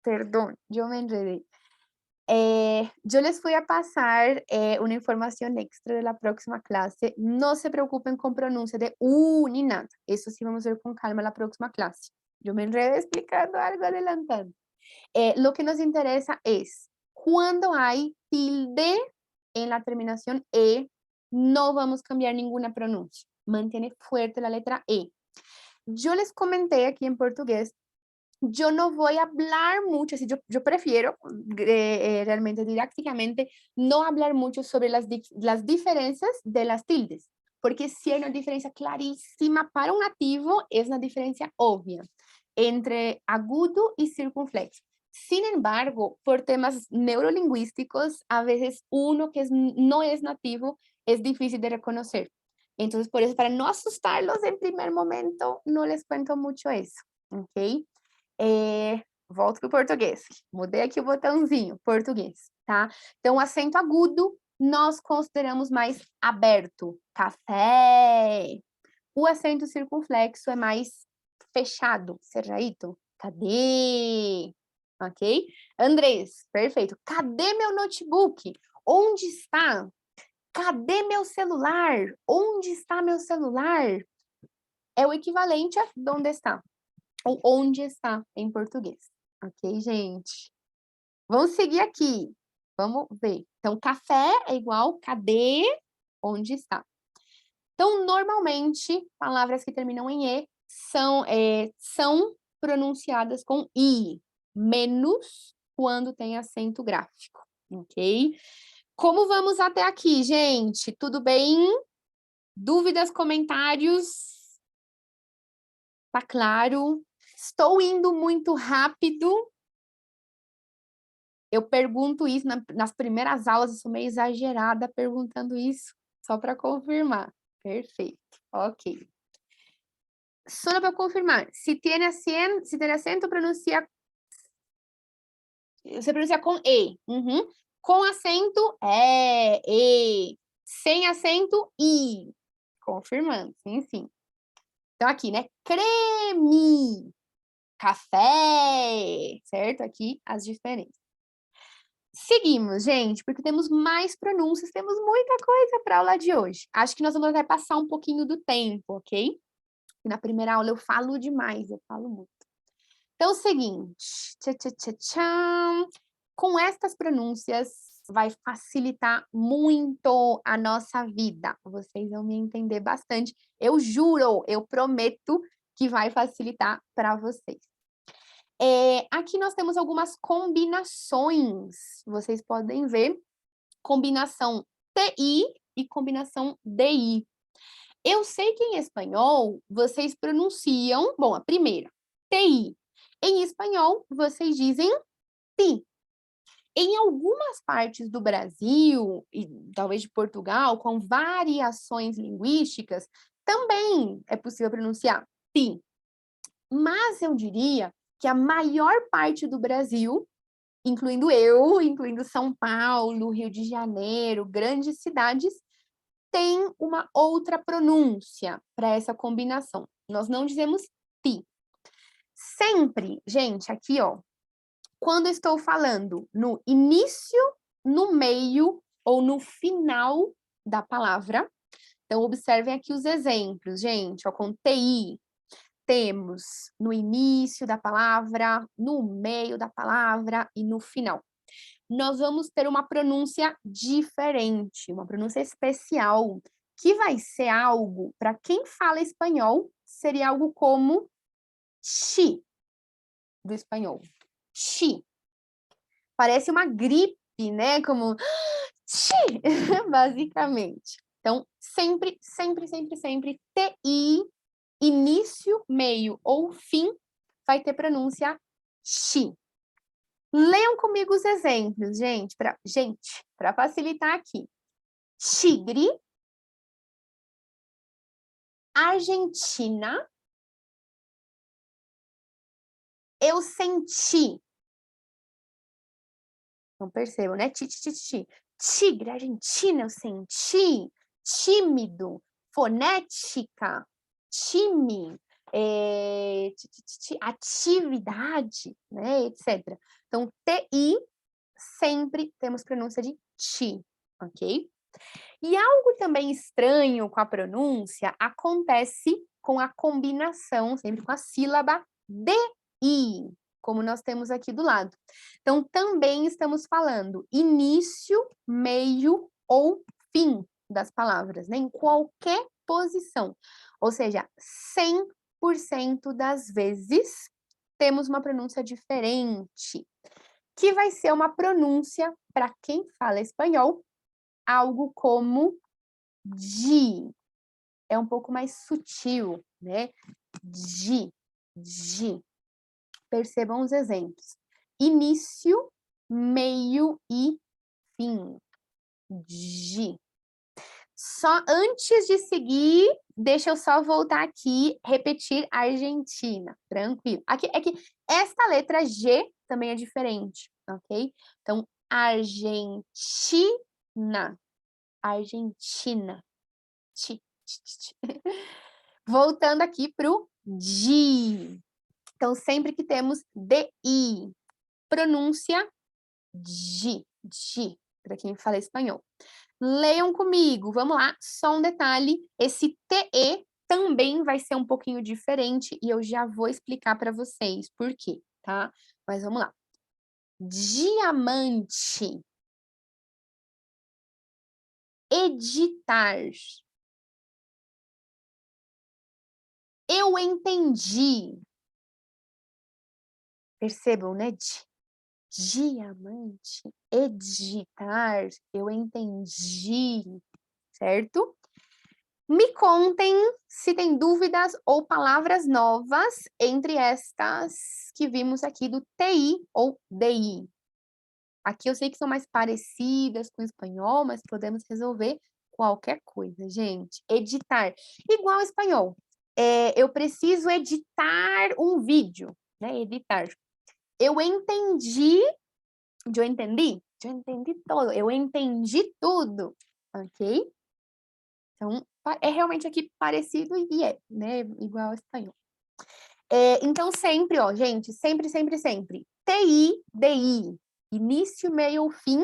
Perdón, yo me enredé. Yo les voy a pasar una información extra de la próxima clase. No se preocupen con pronuncia de ni nada. Eso sí vamos a ver con calma la próxima clase. Yo me enredé explicando algo adelantando. Lo que nos interesa es cuando hay tilde en la terminación E, no vamos a cambiar ninguna pronuncia. Mantiene fuerte la letra E. Yo les comenté aquí en portugués, yo no voy a hablar mucho, así yo prefiero realmente didácticamente no hablar mucho sobre las diferencias de las tildes, porque si hay una diferencia clarísima para un nativo, es una diferencia obvia entre agudo y circunflexo. Sin embargo, por temas neurolingüísticos, a veces uno que no es nativo es difícil de reconocer. Entonces, por eso, para no asustarlos en primer momento, no les cuento mucho eso, ¿ok? Volto para o português. Mudei aqui o botãozinho, português, tá? Então, o acento agudo, nós consideramos mais aberto. Café. O acento circunflexo é mais fechado. Cerraíto. Cadê? Ok? Andrés, perfeito. Cadê meu notebook? Onde está? Cadê meu celular? Onde está meu celular? É o equivalente a onde está. Ou onde está em português. Ok, gente? Vamos seguir aqui. Vamos ver. Então, café é igual cadê, onde está. Então, normalmente, palavras que terminam em E são pronunciadas com I, menos quando tem acento gráfico, ok? Como vamos até aqui, gente? Tudo bem? Dúvidas, comentários? Tá claro? Estou indo muito rápido. Eu pergunto isso nas primeiras aulas, eu sou meio exagerada perguntando isso, só para confirmar. Perfeito, ok. Só para confirmar, se tem acento, você pronuncia com E. Uhum. Com acento, E. Sem acento, I. Confirmando, sim, sim. Então, aqui, né? Creme, café, certo? Aqui as diferenças. Seguimos, gente, porque temos mais pronúncias, temos muita coisa para a aula de hoje. Acho que nós vamos até passar um pouquinho do tempo, ok? E na primeira aula eu falo demais, eu falo muito. Então, é o seguinte, com estas pronúncias vai facilitar muito a nossa vida. Vocês vão me entender bastante. Eu juro, eu prometo que vai facilitar para vocês. Aqui nós temos algumas combinações. Vocês podem ver combinação TI e combinação DI. Eu sei que em espanhol vocês pronunciam, bom, a primeira, TI. Em espanhol, vocês dizem ti. Em algumas partes do Brasil, e talvez de Portugal, com variações linguísticas, também é possível pronunciar ti. Mas eu diria que a maior parte do Brasil, incluindo eu, incluindo São Paulo, Rio de Janeiro, grandes cidades, tem uma outra pronúncia para essa combinação. Nós não dizemos ti. Sempre, gente, aqui, ó, quando eu estou falando no início, no meio ou no final da palavra, então observem aqui os exemplos, gente, ó, com TI, temos no início da palavra, no meio da palavra e no final. Nós vamos ter uma pronúncia diferente, uma pronúncia especial, que vai ser algo, para quem fala espanhol, seria algo como chi, do espanhol. Chi. Parece uma gripe, né? Como chi, basicamente. Então, sempre, sempre, sempre, sempre, TI, início, meio ou fim, vai ter pronúncia chi. Leiam comigo os exemplos, gente, para facilitar aqui. Tigre, Argentina, eu senti. Não percebam, né? Tigre, Argentina, eu senti. Tímido, fonética, time, atividade, né? Etc. Então, TI, sempre temos pronúncia de ti, ok? E algo também estranho com a pronúncia acontece com a combinação, sempre com a sílaba DI, como nós temos aqui do lado. Então, também estamos falando início, meio ou fim das palavras, né? Em qualquer posição. Ou seja, 100% das vezes temos uma pronúncia diferente, que vai ser uma pronúncia, para quem fala espanhol, algo como de. É um pouco mais sutil, né? De. Percebam os exemplos. Início, meio e fim. De. Só antes de seguir, deixa eu só voltar aqui, repetir Argentina. Tranquilo. Aqui, é que esta letra G também é diferente, ok? Então, Argentina. Argentina. Voltando aqui para o di. Então, sempre que temos DI, pronúncia di, para quem fala espanhol. Leiam comigo, vamos lá, só um detalhe, esse TE também vai ser um pouquinho diferente e eu já vou explicar para vocês por quê, tá? Mas vamos lá. Diamante. Editar. Eu entendi. Percebam, né? Diamante, editar, eu entendi, certo? Me contem se tem dúvidas ou palavras novas entre estas que vimos aqui do TI ou DI. Aqui eu sei que são mais parecidas com o espanhol, mas podemos resolver qualquer coisa, gente. Editar, igual ao espanhol. Eu preciso editar um vídeo, né? Editar. Eu entendi, eu entendi todo, eu entendi tudo, ok? Então, é realmente aqui parecido e né, igual ao espanhol. Então, sempre, ó, gente, sempre, sempre, sempre. TI, DI, início, meio, fim,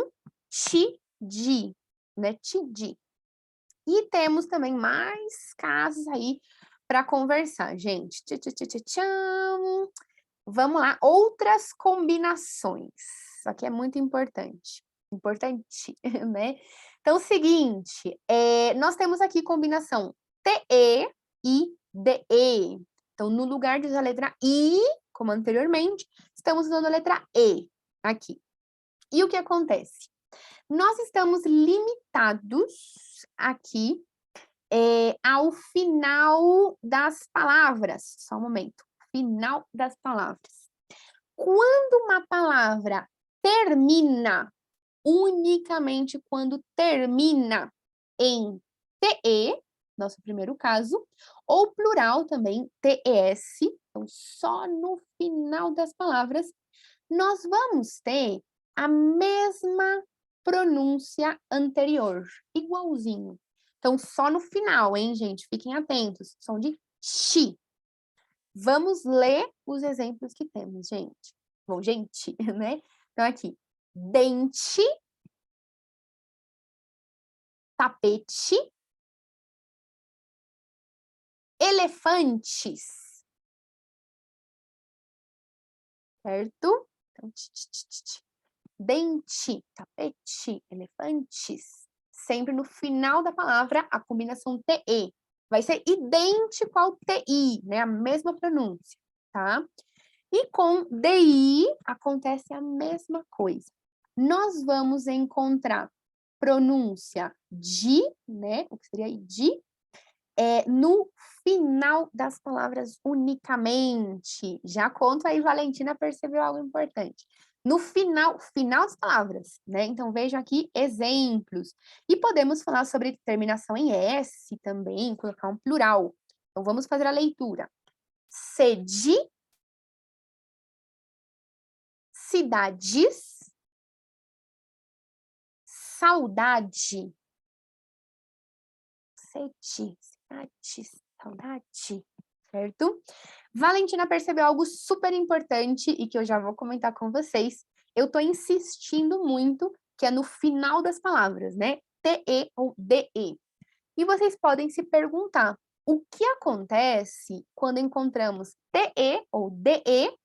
ti, di, né, ti, di. E temos também mais casos aí para conversar, gente. Tcham. Vamos lá, outras combinações. Isso aqui é muito importante. Importante, né? Então, seguinte, nós temos aqui combinação TE e DE. Então, no lugar de usar a letra I, como anteriormente, estamos usando a letra E aqui. E o que acontece? Nós estamos limitados aqui ao final das palavras. Só um momento. Final das palavras. Quando uma palavra termina unicamente quando termina em TE, nosso primeiro caso, ou plural também, TES, então só no final das palavras, nós vamos ter a mesma pronúncia anterior, igualzinho. Então, só no final, hein, gente? Fiquem atentos, som de chi. Vamos ler os exemplos que temos, gente. Bom, gente, né? Então, aqui, dente, tapete, elefantes, certo? Então, dente, tapete, elefantes. Sempre no final da palavra, a combinação TE. Vai ser idêntico ao TI, né? A mesma pronúncia, tá? E com DI acontece a mesma coisa. Nós vamos encontrar pronúncia de, né? O que seria de, no final das palavras unicamente. Já conto aí, Valentina percebeu algo importante. No final das palavras, né? Então, vejam aqui exemplos. E podemos falar sobre terminação em S também, colocar um plural. Então, vamos fazer a leitura. Sede, cidades, saudade. Sede, cidades, saudade, certo? Valentina percebeu algo super importante e que eu já vou comentar com vocês. Eu tô insistindo muito que é no final das palavras, né? TE ou DE. E vocês podem se perguntar, o que acontece quando encontramos TE ou DE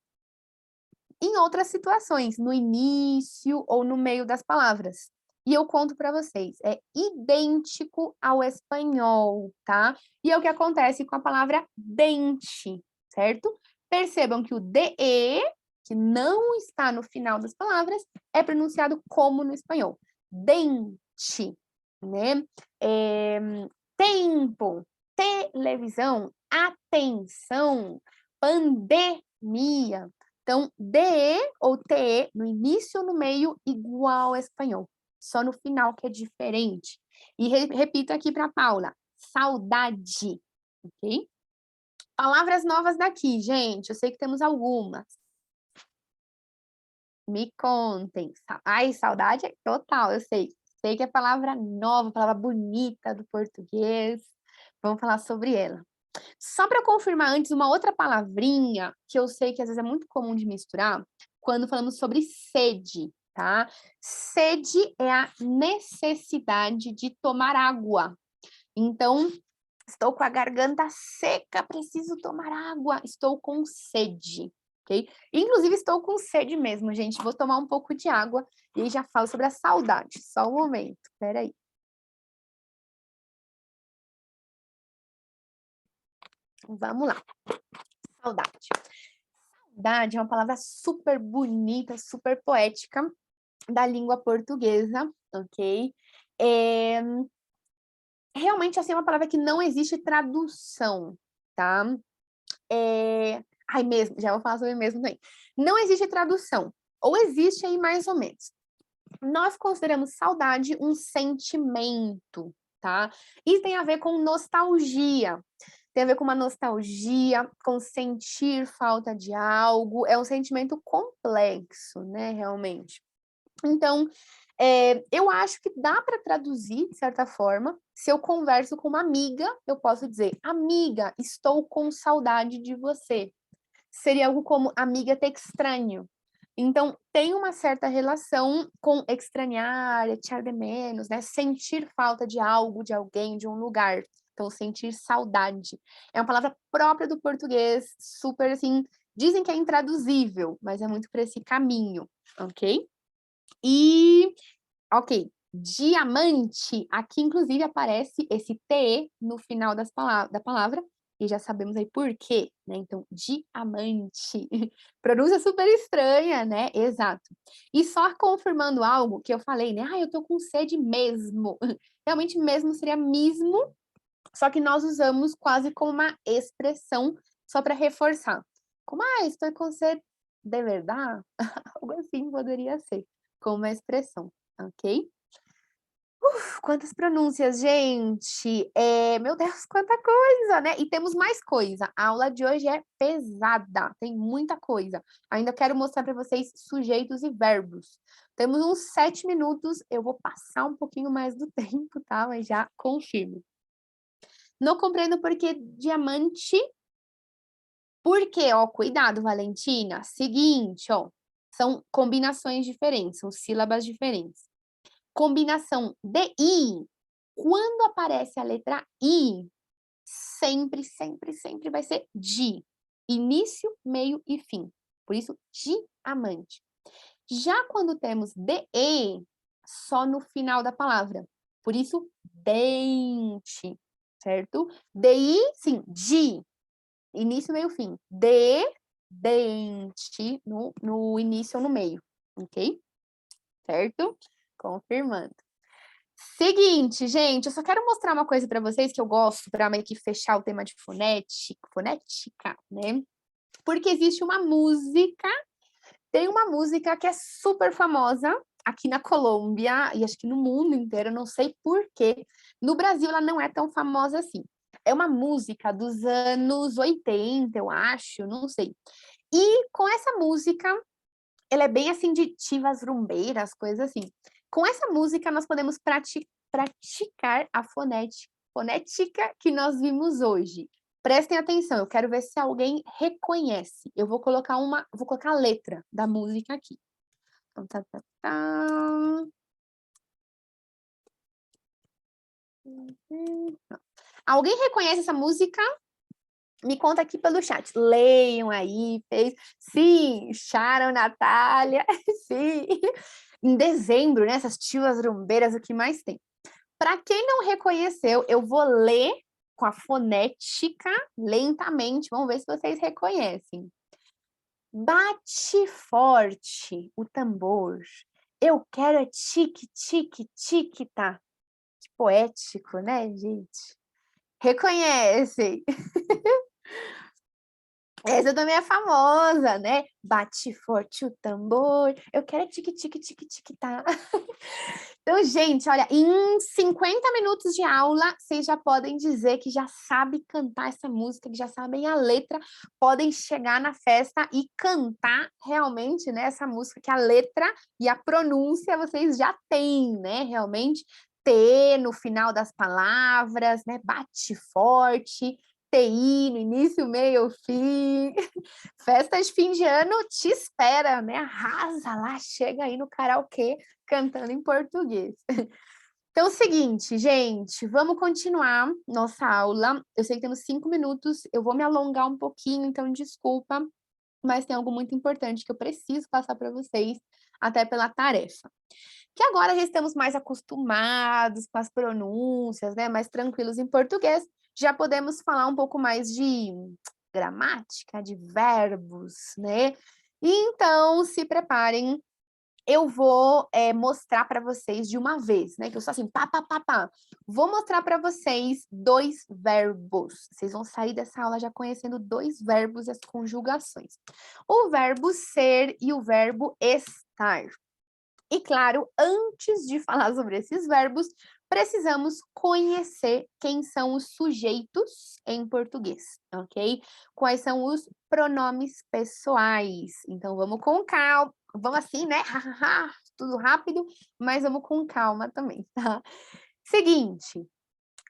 em outras situações, no início ou no meio das palavras? E eu conto para vocês, é idêntico ao espanhol, tá? E é o que acontece com a palavra dente, certo? Percebam que o DE, que não está no final das palavras, é pronunciado como no espanhol. Dente, né? Tempo, televisão, atenção, pandemia. Então, DE ou TE, no início ou no meio, igual ao espanhol. Só no final que é diferente. E repito aqui para Paula, saudade, ok? Palavras novas daqui, gente, eu sei que temos algumas. Me contem. Ai, saudade é total, eu sei. Sei que é palavra nova, palavra bonita do português. Vamos falar sobre ela. Só para confirmar antes, uma outra palavrinha que eu sei que às vezes é muito comum de misturar, quando falamos sobre sede, tá? Sede é a necessidade de tomar água. Então, estou com a garganta seca, preciso tomar água, estou com sede, ok? Inclusive, estou com sede mesmo, gente. Vou tomar um pouco de água e aí já falo sobre a saudade. Só um momento, peraí. Vamos lá. Saudade. Saudade é uma palavra super bonita, super poética da língua portuguesa, ok? Realmente, assim, é uma palavra que não existe tradução, tá? Ai, mesmo, já vou falar sobre mesmo também. Não existe tradução, ou existe aí mais ou menos. Nós consideramos saudade um sentimento, tá? Isso tem a ver com nostalgia. Tem a ver com uma nostalgia, com sentir falta de algo. É um sentimento complexo, né, realmente. Então, eu acho que dá para traduzir, de certa forma. Se eu converso com uma amiga, eu posso dizer, amiga, estou com saudade de você. Seria algo como, amiga, te extraño. Então, tem uma certa relação com extrañar, echar de menos, né? Sentir falta de algo, de alguém, de um lugar. Então, sentir saudade. É uma palavra própria do português, super, assim, dizem que é intraduzível, mas é muito para esse caminho, ok? E, ok, diamante, aqui inclusive aparece esse TE no final da palavra, e já sabemos aí por quê, né? Então, diamante. Pronúncia super estranha, né? Exato. E só confirmando algo que eu falei, né? Ah, eu tô com sede mesmo. Realmente mesmo seria mesmo, só que nós usamos quase como uma expressão só para reforçar. Como, estou com sede de verdade? Algo assim poderia ser, como uma expressão, ok? Quantas pronúncias, gente! Meu Deus, quanta coisa, né? E temos mais coisa. A aula de hoje é pesada, tem muita coisa. Ainda quero mostrar para vocês sujeitos e verbos. Temos uns 7 minutos, eu vou passar um pouquinho mais do tempo, tá? Mas já confirmo. Não compreendo por que diamante. Por quê? Ó, cuidado, Valentina. Seguinte, ó. São combinações diferentes, são sílabas diferentes. Combinação de I. Quando aparece a letra I, sempre, sempre, sempre vai ser di. Início, meio e fim. Por isso, diamante. Já quando temos DE, só no final da palavra. Por isso, dente, certo? DI, sim, di. Início, meio, fim. De, dente, no início ou no meio, ok? Certo? Confirmando. Seguinte, gente, eu só quero mostrar uma coisa para vocês que eu gosto para meio que fechar o tema de fonética, né? Porque existe uma música, tem uma música que é super famosa aqui na Colômbia e acho que no mundo inteiro, eu não sei por quê. No Brasil ela não é tão famosa assim. É uma música dos anos 80, eu acho, não sei. E com essa música, ela é bem assim de chivas rumbeiras, coisas assim. Com essa música, nós podemos praticar a fonética que nós vimos hoje. Prestem atenção, eu quero ver se alguém reconhece. Eu vou colocar a letra da música aqui. Então, tá, tá, tá. Alguém reconhece essa música? Me conta aqui pelo chat. Leiam aí, fez. Sim, Sharon, Natália, sim. Em dezembro, né? Essas tias rumbeiras, o que mais tem? Para quem não reconheceu, eu vou ler com a fonética lentamente. Vamos ver se vocês reconhecem. Bate forte o tambor. Eu quero é tique, tique, tique, tá? Que poético, né, gente? Reconhecem. Essa também é famosa, né? Bate forte o tambor. Eu quero é tique, tique, tique, tique, tá? Então, gente, olha, em 50 minutos de aula, vocês já podem dizer que já sabem cantar essa música, que já sabem a letra, podem chegar na festa e cantar realmente, né, essa música, que a letra e a pronúncia vocês já têm, né, realmente, T no final das palavras, né, bate forte, TI no início, meio, fim. Festa de fim de ano te espera, né, arrasa lá, chega aí no karaokê, cantando em português. Então, é o seguinte, gente, vamos continuar nossa aula. Eu sei que temos 5 minutos, eu vou me alongar um pouquinho, então desculpa, mas tem algo muito importante que eu preciso passar para vocês, até pela tarefa. Que agora já estamos mais acostumados com as pronúncias, né, mais tranquilos em português, já podemos falar um pouco mais de gramática, de verbos, né? E então, se preparem, eu vou mostrar para vocês de uma vez, né? Que eu sou assim, pá, pá, pá, pá. Vou mostrar para vocês 2 verbos. Vocês vão sair dessa aula já conhecendo 2 verbos e as conjugações. O verbo ser e o verbo estar. E claro, antes de falar sobre esses verbos, precisamos conhecer quem são os sujeitos em português, ok? Quais são os pronomes pessoais. Então, vamos com calma. Vamos assim, né? Tudo rápido, mas vamos com calma também, tá? Seguinte,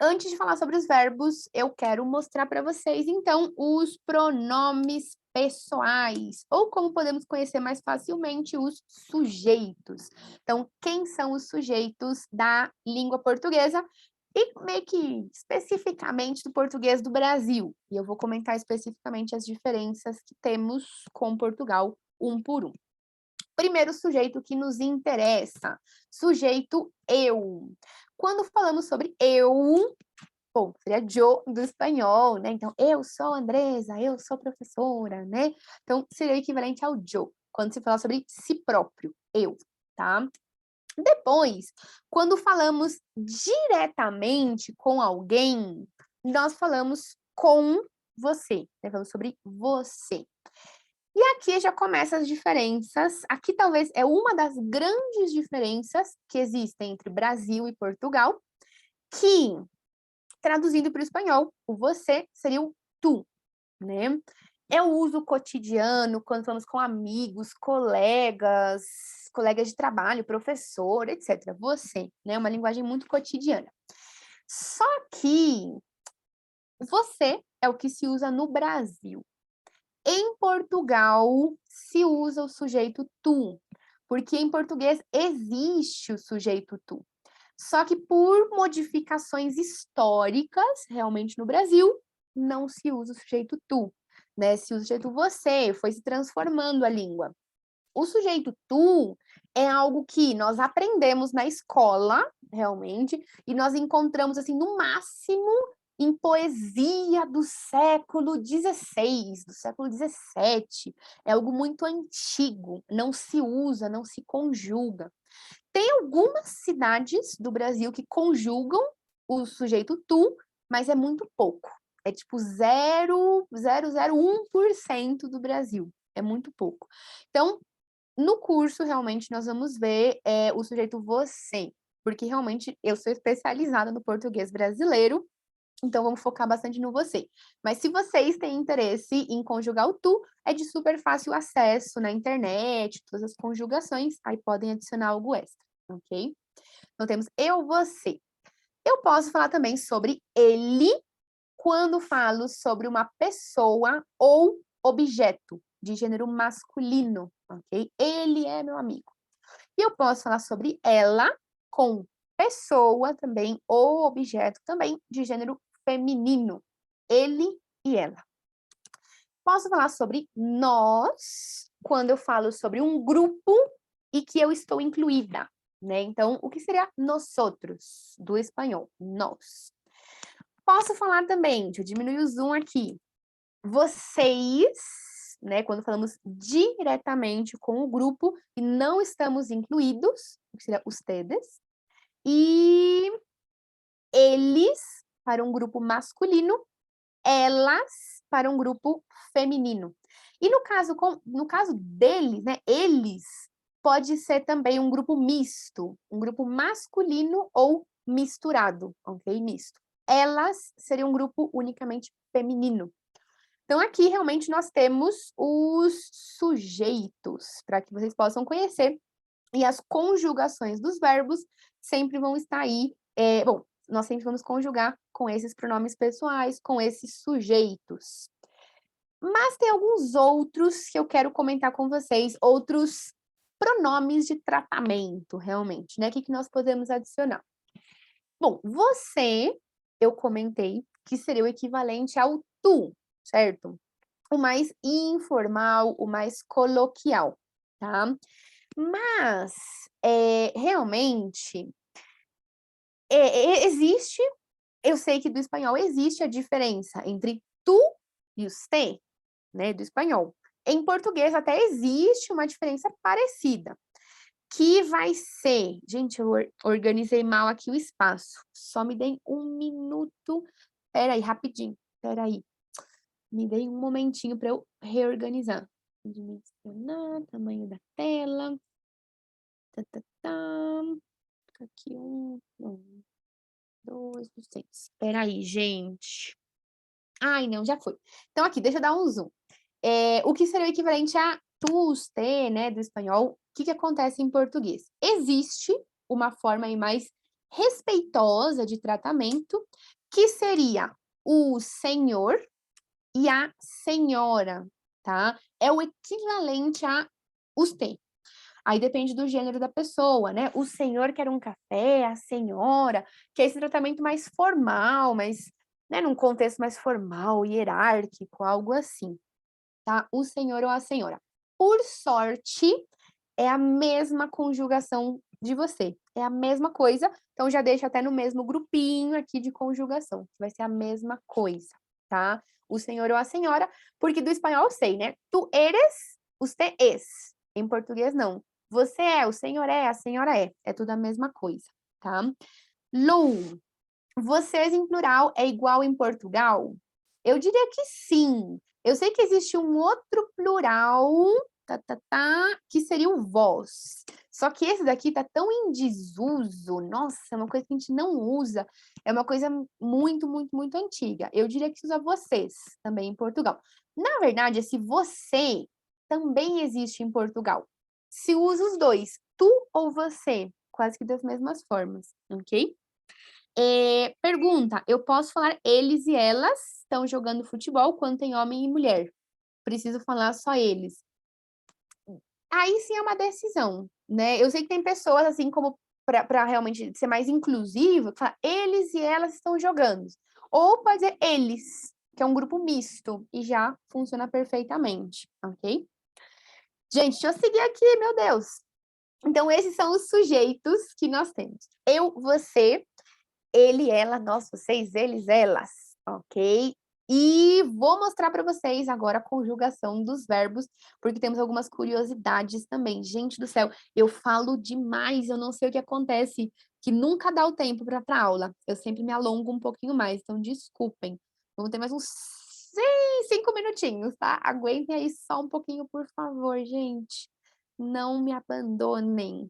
antes de falar sobre os verbos, eu quero mostrar para vocês, então, os pronomes pessoais, ou como podemos conhecer mais facilmente, os sujeitos. Então, quem são os sujeitos da língua portuguesa? E meio que especificamente do português do Brasil. E eu vou comentar especificamente as diferenças que temos com Portugal, um por um. Primeiro sujeito que nos interessa, sujeito eu. Quando falamos sobre eu, bom, seria yo do espanhol, né? Então, eu sou Andresa, eu sou professora, né? Então, seria o equivalente ao yo, quando se fala sobre si próprio, eu, tá? Depois, quando falamos diretamente com alguém, nós falamos com você, né? Falamos sobre você. E aqui já começam as diferenças. Aqui talvez é uma das grandes diferenças que existem entre Brasil e Portugal, que, traduzindo para o espanhol, o você seria o tu, né? É o uso cotidiano, quando falamos com amigos, colegas de trabalho, professor, etc. Você, né? Uma linguagem muito cotidiana. Só que você é o que se usa no Brasil. Em Portugal, se usa o sujeito tu, porque em português existe o sujeito tu. Só que por modificações históricas, realmente no Brasil, não se usa o sujeito tu, né? Se usa o sujeito você, foi se transformando a língua. O sujeito tu é algo que nós aprendemos na escola, realmente, e nós encontramos, assim, no máximo, em poesia do século XVI, do século XVII. É algo muito antigo, não se usa, não se conjuga. Tem algumas cidades do Brasil que conjugam o sujeito tu, mas é muito pouco. É tipo 0,001% do Brasil. É muito pouco. Então, no curso, realmente, nós vamos ver o sujeito você, porque realmente eu sou especializada no português brasileiro, então vamos focar bastante no você. Mas se vocês têm interesse em conjugar o tu, é de super fácil acesso na internet, todas as conjugações, aí podem adicionar algo extra, ok? Então temos eu, você. Eu posso falar também sobre ele quando falo sobre uma pessoa ou objeto de gênero masculino, ok? Ele é meu amigo. E eu posso falar sobre ela com pessoa também ou objeto também de gênero feminino. Ele e ela. Posso falar sobre nós quando eu falo sobre um grupo e que eu estou incluída, né? Então, o que seria nosotros, do espanhol, nós. Posso falar também, deixa eu diminuir o zoom aqui, vocês, né, quando falamos diretamente com o grupo e não estamos incluídos, que seria ustedes, e eles para um grupo masculino, elas para um grupo feminino. E no caso deles, né, eles pode ser também um grupo misto, um grupo masculino ou misturado, ok? Misto. Elas seriam um grupo unicamente feminino. Então, aqui realmente nós temos os sujeitos, para que vocês possam conhecer, e as conjugações dos verbos sempre vão estar aí. Bom, nós sempre vamos conjugar com esses pronomes pessoais, com esses sujeitos. Mas tem alguns outros que eu quero comentar com vocês, outros pronomes de tratamento, realmente, né? O que nós podemos adicionar? Bom, você, eu comentei que seria o equivalente ao tu, certo? O mais informal, o mais coloquial, tá? Mas, realmente, existe, eu sei que do espanhol existe a diferença entre tu e usted, né, do espanhol. Em português até existe uma diferença parecida, que vai ser... Gente, eu organizei mal aqui o espaço, só me deem um minuto. Espera aí, rapidinho, espera aí. Me dei um momentinho para eu reorganizar. Dimensionar, tamanho da tela. Tá, tá, tá. Aqui um, dois, três. Espera aí, gente. Ai, não, já foi. Então, aqui, deixa eu dar um zoom. O que seria o equivalente a tu, usted, né, do espanhol? O que acontece em português? Existe uma forma aí mais respeitosa de tratamento, que seria o senhor e a senhora, tá? É o equivalente a usted. Aí depende do gênero da pessoa, né? O senhor quer um café, a senhora quer esse tratamento mais formal, mais, né, num contexto mais formal, hierárquico, algo assim, tá? O senhor ou a senhora. Por sorte, é a mesma conjugação de você. É a mesma coisa, então já deixa até no mesmo grupinho aqui de conjugação, que vai ser a mesma coisa, tá? O senhor ou a senhora, porque do espanhol eu sei, né? Tu eres, usted es. Em português, não. Você é, o senhor é, a senhora é. É tudo a mesma coisa, tá? Lu, vocês em plural é igual em Portugal? Eu diria que sim. Eu sei que existe um outro plural, que seria o vós. Só que esse daqui tá tão em desuso, nossa, é uma coisa que a gente não usa, é uma coisa muito, muito, muito antiga. Eu diria que se usa vocês também em Portugal. Na verdade, esse você também existe em Portugal. Se usa os dois, tu ou você, quase que das mesmas formas, ok? Pergunta, eu posso falar eles e elas estão jogando futebol quando tem homem e mulher? Preciso falar só eles. Aí sim é uma decisão, né? Eu sei que tem pessoas, assim, como para realmente ser mais inclusivo, que fala, eles e elas estão jogando. Ou pode dizer eles, que é um grupo misto, e já funciona perfeitamente, ok? Gente, deixa eu seguir aqui, meu Deus. Então, esses são os sujeitos que nós temos. Eu, você, ele, ela, nós, vocês, eles, elas, ok? E vou mostrar para vocês agora a conjugação dos verbos, porque temos algumas curiosidades também. Gente do céu, eu falo demais, eu não sei o que acontece, que nunca dá o tempo para a aula. Eu sempre me alongo um pouquinho mais, então desculpem. Vamos ter mais uns 5 minutinhos, tá? Aguentem aí só um pouquinho, por favor, gente. Não me abandonem.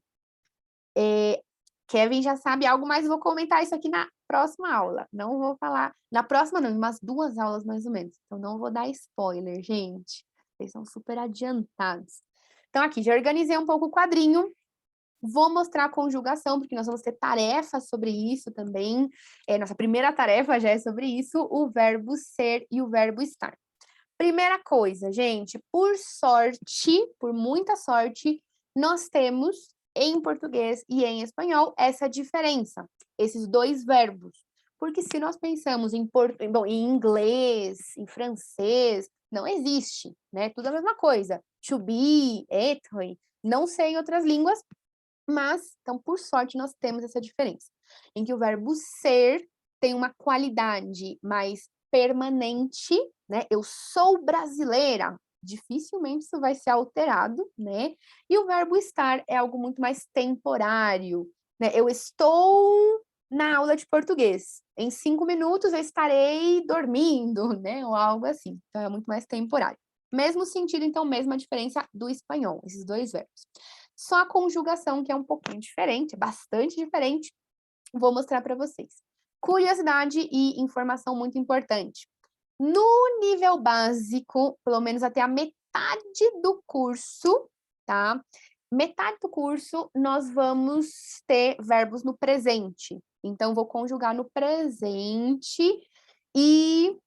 Kevin já sabe algo, mas vou comentar isso aqui na próxima aula. Não vou falar. Na próxima, não, em umas 2 aulas mais ou menos. Então, não vou dar spoiler, gente. Vocês são super adiantados. Então, aqui, já organizei um pouco o quadrinho. Vou mostrar a conjugação, porque nós vamos ter tarefas sobre isso também. Nossa primeira tarefa já é sobre isso, o verbo ser e o verbo estar. Primeira coisa, gente, por sorte, por muita sorte, nós temos em português e em espanhol essa diferença, esses dois verbos. Porque se nós pensamos bom, em inglês, em francês, não existe, né? Tudo a mesma coisa. To be, être, não sei em outras línguas, mas, então, por sorte, nós temos essa diferença, em que o verbo ser tem uma qualidade mais permanente, né? Eu sou brasileira, dificilmente isso vai ser alterado, né? E o verbo estar é algo muito mais temporário, né? Eu estou na aula de português. Em 5 minutos eu estarei dormindo, né? Ou algo assim. Então é muito mais temporário. Mesmo sentido, então, mesma diferença do espanhol, esses dois verbos. Só a conjugação que é um pouquinho diferente, é bastante diferente, vou mostrar para vocês. Curiosidade e informação muito importante. No nível básico, pelo menos até a metade do curso, tá? Metade do curso, nós vamos ter verbos no presente. Então, vou conjugar no presente e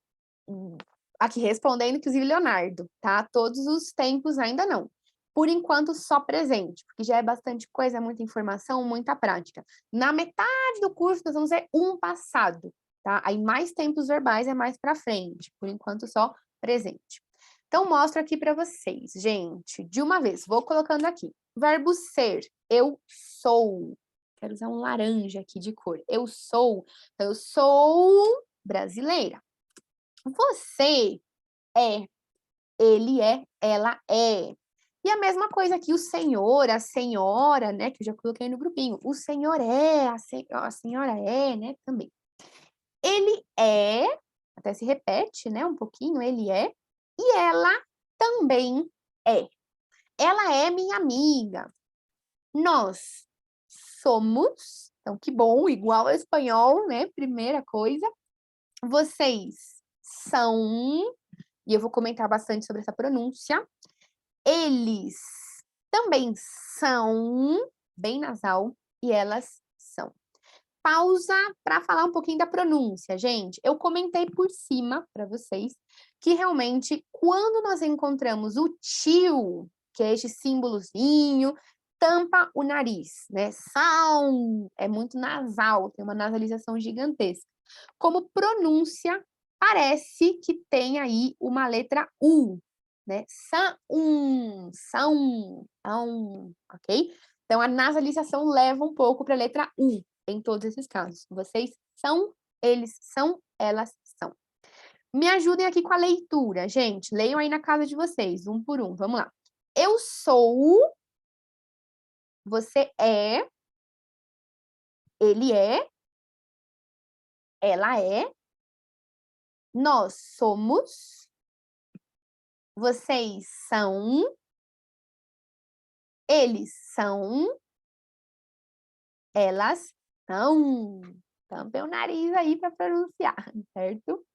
aqui respondendo, inclusive, Leonardo, tá? Todos os tempos ainda não. Por enquanto, só presente, porque já é bastante coisa, muita informação, muita prática. Na metade do curso, nós vamos ver um passado, tá? Aí mais tempos verbais é mais para frente, por enquanto só presente. Então, mostro aqui para vocês, gente, de uma vez, vou colocando aqui. Verbo ser, eu sou. Quero usar um laranja aqui de cor. Eu sou, então, eu sou brasileira. Você é, ele é, ela é. E a mesma coisa aqui, o senhor, a senhora, né, que eu já coloquei no grupinho. O senhor é, a senhora é, né, também. Ele é, até se repete, né, um pouquinho, ele é, e ela também é. Ela é minha amiga. Nós somos, então que bom, igual ao espanhol, né, primeira coisa. Vocês são, e eu vou comentar bastante sobre essa pronúncia. Eles também são, bem nasal, e elas são. Pausa para falar um pouquinho da pronúncia, gente. Eu comentei por cima para vocês que realmente quando nós encontramos o tio, que é este símbolozinho, tampa o nariz, né? Sound é muito nasal, tem uma nasalização gigantesca. Como pronúncia, parece que tem aí uma letra U, né? São, ok? Então, a nasalização leva um pouco para a letra U em todos esses casos. Vocês são, eles são, elas são. Me ajudem aqui com a leitura, gente. Leiam aí na casa de vocês, um por um. Vamos lá. Eu sou, você é, ele é, ela é, nós somos, vocês são, eles são, elas são. Tampem o nariz aí para pronunciar, certo?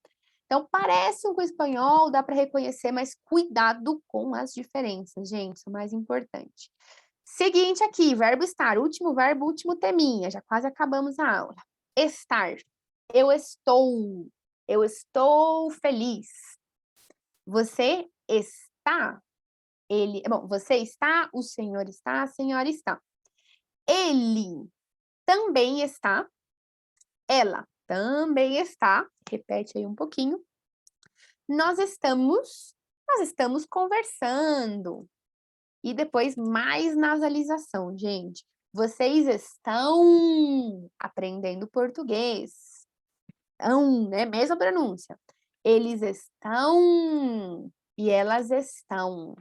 Então, parece com o espanhol, dá para reconhecer, mas cuidado com as diferenças, gente, isso é o mais importante. Seguinte aqui, verbo estar, último verbo, último teminha, já quase acabamos a aula. Estar, eu estou feliz. Você está, bom, você está, o senhor está, a senhora está. Ele também está, ela também está, repete aí um pouquinho. Nós estamos conversando. E depois mais nasalização, gente. Vocês estão aprendendo português. Estão, né? Mesma pronúncia. Eles estão e elas estão.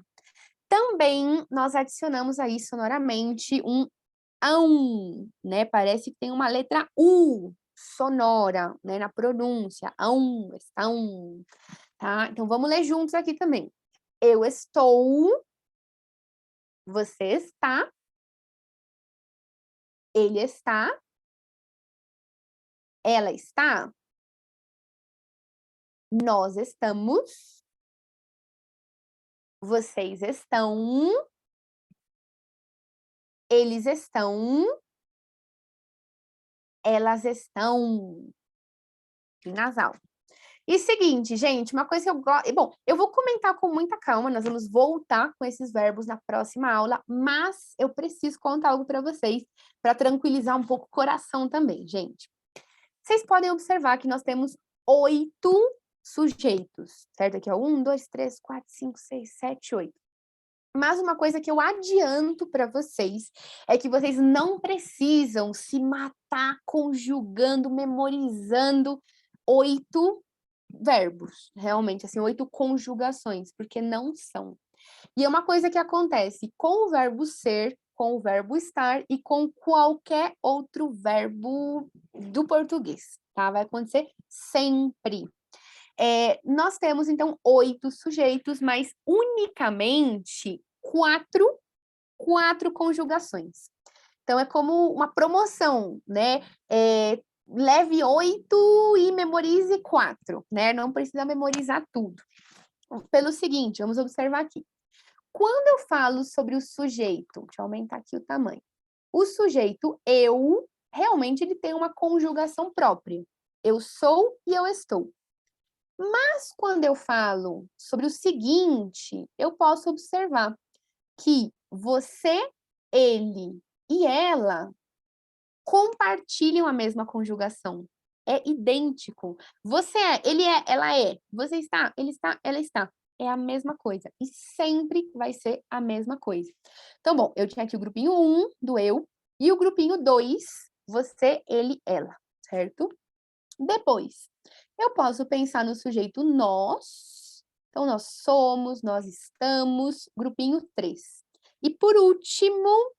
Também nós adicionamos aí sonoramente um ão, né? Parece que tem uma letra U sonora, né? Na pronúncia. Ão, estão, tá? Então vamos ler juntos aqui também. Eu estou, você está, ele está, ela está, nós estamos, vocês estão, eles estão, elas estão. E nasal. E seguinte, gente, uma coisa que eu gosto... Bom, eu vou comentar com muita calma, nós vamos voltar com esses verbos na próxima aula, mas eu preciso contar algo para vocês, para tranquilizar um pouco o coração também, gente. Vocês podem observar que nós temos 8 sujeitos, certo? Aqui, ó, 1, 2, 3, 4, 5, 6, 7, 8. Mas uma coisa que eu adianto para vocês é que vocês não precisam se matar conjugando, memorizando 8 verbos, realmente, assim, 8 conjugações, porque não são. E é uma coisa que acontece com o verbo ser, com o verbo estar e com qualquer outro verbo do português, tá? Vai acontecer sempre. Nós temos, então, 8 sujeitos, mas unicamente 4 conjugações. Então, é como uma promoção, né? Leve 8 e memorize 4, né? Não precisa memorizar tudo. Pelo seguinte, vamos observar aqui. Quando eu falo sobre o sujeito, deixa eu aumentar aqui o tamanho. O sujeito eu, realmente, ele tem uma conjugação própria. Eu sou e eu estou. Mas quando eu falo sobre o seguinte, eu posso observar que você, ele e ela compartilham a mesma conjugação. É idêntico. Você é, ele é, ela é. Você está, ele está, ela está. É a mesma coisa. E sempre vai ser a mesma coisa. Então, bom, eu tinha aqui o grupinho 1 do eu e o grupinho 2, você, ele, ela, certo? Depois, eu posso pensar no sujeito nós. Então, nós somos, nós estamos, grupinho 3. E por último,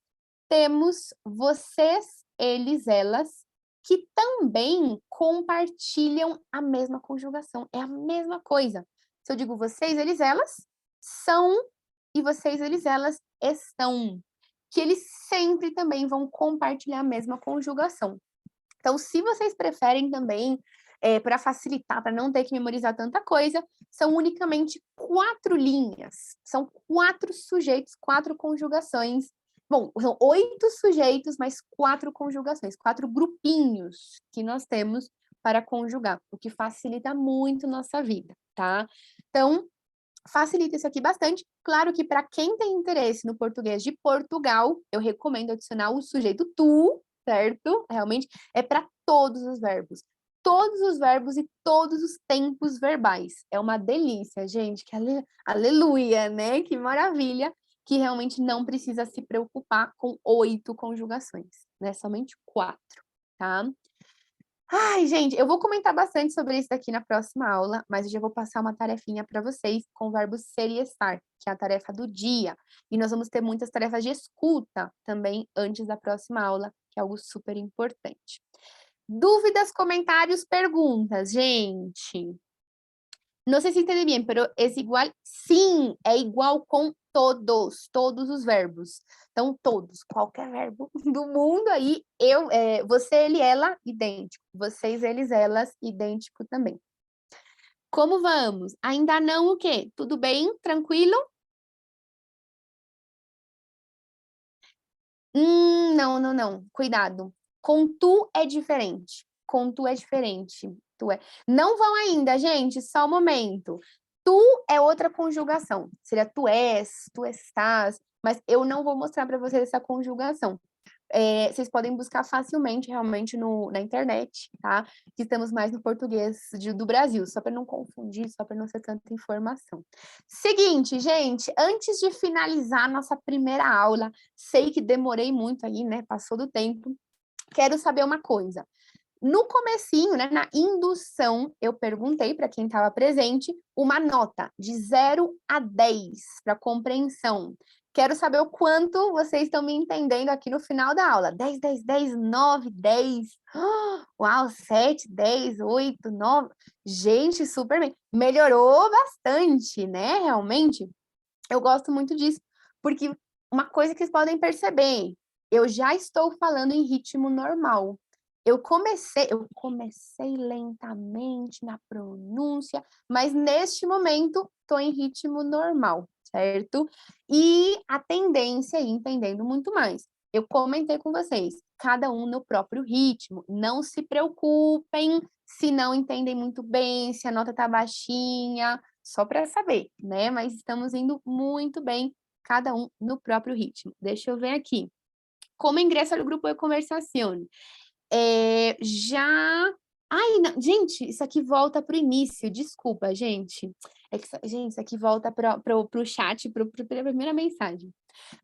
temos vocês, eles, elas, que também compartilham a mesma conjugação. É a mesma coisa. Se eu digo vocês, eles, elas, são, e vocês, eles, elas, estão. Que eles sempre também vão compartilhar a mesma conjugação. Então, se vocês preferem também, para facilitar, para não ter que memorizar tanta coisa, são unicamente 4 linhas. São 4 sujeitos, 4 conjugações. Bom, são 8 sujeitos, mas 4 conjugações, 4 grupinhos que nós temos para conjugar, o que facilita muito nossa vida, tá? Então, facilita isso aqui bastante. Claro que para quem tem interesse no português de Portugal, eu recomendo adicionar o sujeito tu, certo? Realmente é para todos os verbos. Todos os verbos e todos os tempos verbais. É uma delícia, gente. Que aleluia, né? Que maravilha. Que realmente não precisa se preocupar com 8 conjugações, né? Somente 4, tá? Ai, gente, eu vou comentar bastante sobre isso daqui na próxima aula, mas eu já vou passar uma tarefinha para vocês com o verbo ser e estar, que é a tarefa do dia. E nós vamos ter muitas tarefas de escuta também antes da próxima aula, que é algo super importante. Dúvidas, comentários, perguntas, gente? Não sei se entende bem, pero é igual? Sim, é igual com todos os verbos. Então, todos, qualquer verbo do mundo aí, você, ele, ela, idêntico. Vocês, eles, elas, idêntico também. Como vamos? Ainda não o quê? Tudo bem? Tranquilo? Não. Cuidado. Com tu é diferente. Com tu é diferente. Tu é. Não vão ainda, gente, só um momento. Tu é outra conjugação. Seria tu és, tu estás, mas eu não vou mostrar para vocês essa conjugação. Vocês podem buscar facilmente, realmente, na internet, tá? Que estamos mais no português do Brasil, só para não confundir, só para não ser tanta informação. Seguinte, gente, antes de finalizar nossa primeira aula, sei que demorei muito aí, né? Passou do tempo. Quero saber uma coisa. No comecinho, né, na indução, eu perguntei para quem estava presente uma nota de 0 a 10 para compreensão. Quero saber o quanto vocês estão me entendendo aqui no final da aula. 10, 10, 10, 9, 10. Uau, 7, 10, 8, 9. Gente, super bem. Melhorou bastante, né? Realmente, eu gosto muito disso, porque uma coisa que vocês podem perceber, eu já estou falando em ritmo normal. Eu comecei lentamente na pronúncia, mas neste momento estou em ritmo normal, certo? E a tendência, entendendo muito mais. Eu comentei com vocês, cada um no próprio ritmo. Não se preocupem se não entendem muito bem, se a nota está baixinha, só para saber, né? Mas estamos indo muito bem, cada um no próprio ritmo. Deixa eu ver aqui. Como ingresso ao grupo de conversação? Ai, não, gente, isso aqui volta para o início, desculpa, gente. Gente, isso aqui volta para o chat, para a primeira mensagem.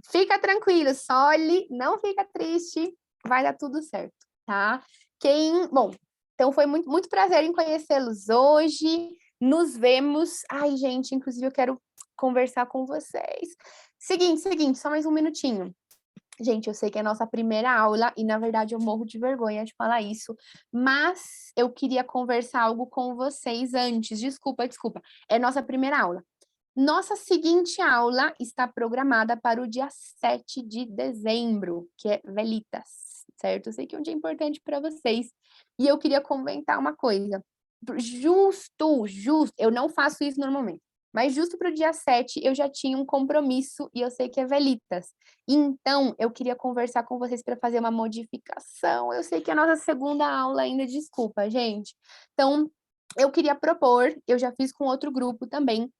Fica tranquilo, Soli, não fica triste, vai dar tudo certo, tá? Bom, então foi muito prazer em conhecê-los hoje. Nos vemos. Ai, gente, inclusive eu quero conversar com vocês. Seguinte, só mais um minutinho. Gente, eu sei que é a nossa primeira aula e, na verdade, eu morro de vergonha de falar isso, mas eu queria conversar algo com vocês antes. Desculpa. É nossa primeira aula. Nossa seguinte aula está programada para o dia 7 de dezembro, que é Velitas, certo? Eu sei que é um dia importante para vocês. E eu queria comentar uma coisa. Justo, eu não faço isso normalmente. Mas justo para o dia 7 eu já tinha um compromisso e eu sei que é Velitas. Então, eu queria conversar com vocês para fazer uma modificação. Eu sei que é a nossa segunda aula ainda, desculpa, gente. Então, eu queria propor, eu já fiz com outro grupo também,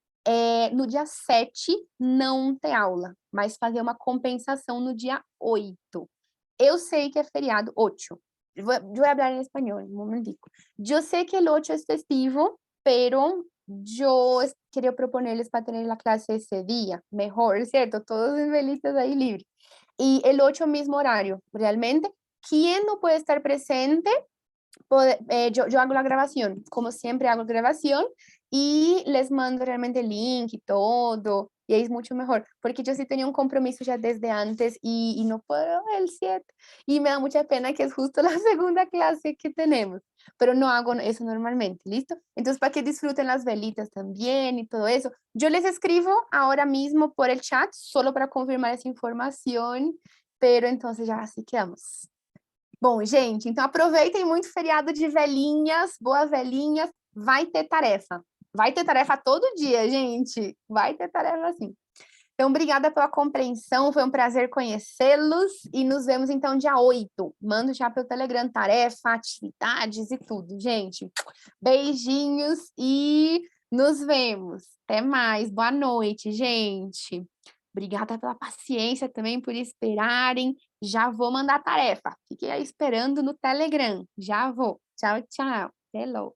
no dia 7 não ter aula, mas fazer uma compensação no dia 8. Eu sei que é feriado, 8. Voy a hablar en español, un momentico. Yo sé que el 8 es festivo, pero yo quería proponerles para tener la clase ese día, mejor, ¿cierto? Todos en velitas ahí libres. Y el 8 mismo horario, realmente. ¿Quién no puede estar presente? Yo hago la grabación, como siempre hago grabación y les mando realmente el link y todo, y ahí es mucho mejor, porque yo sí tenía un compromiso ya desde antes y no puedo el 7, y me da mucha pena que es justo la segunda clase que tenemos, pero no hago eso normalmente, ¿listo? Entonces, para que disfruten las velitas también y todo eso, yo les escribo ahora mismo por el chat, solo para confirmar essa informação, pero entonces ya así quedamos. Bom, gente, então aproveitem muito o feriado de velhinhas, boas velhinhas, vai ter tarefa. Vai ter tarefa todo dia, gente. Vai ter tarefa sim. Então, obrigada pela compreensão, foi um prazer conhecê-los e nos vemos então dia 8. Mando já pelo Telegram tarefa, atividades e tudo, gente. Beijinhos e nos vemos. Até mais. Boa noite, gente. Obrigada pela paciência também, por esperarem. Já vou mandar a tarefa. Fiquei aí esperando no Telegram. Já vou. Tchau, tchau. Hello.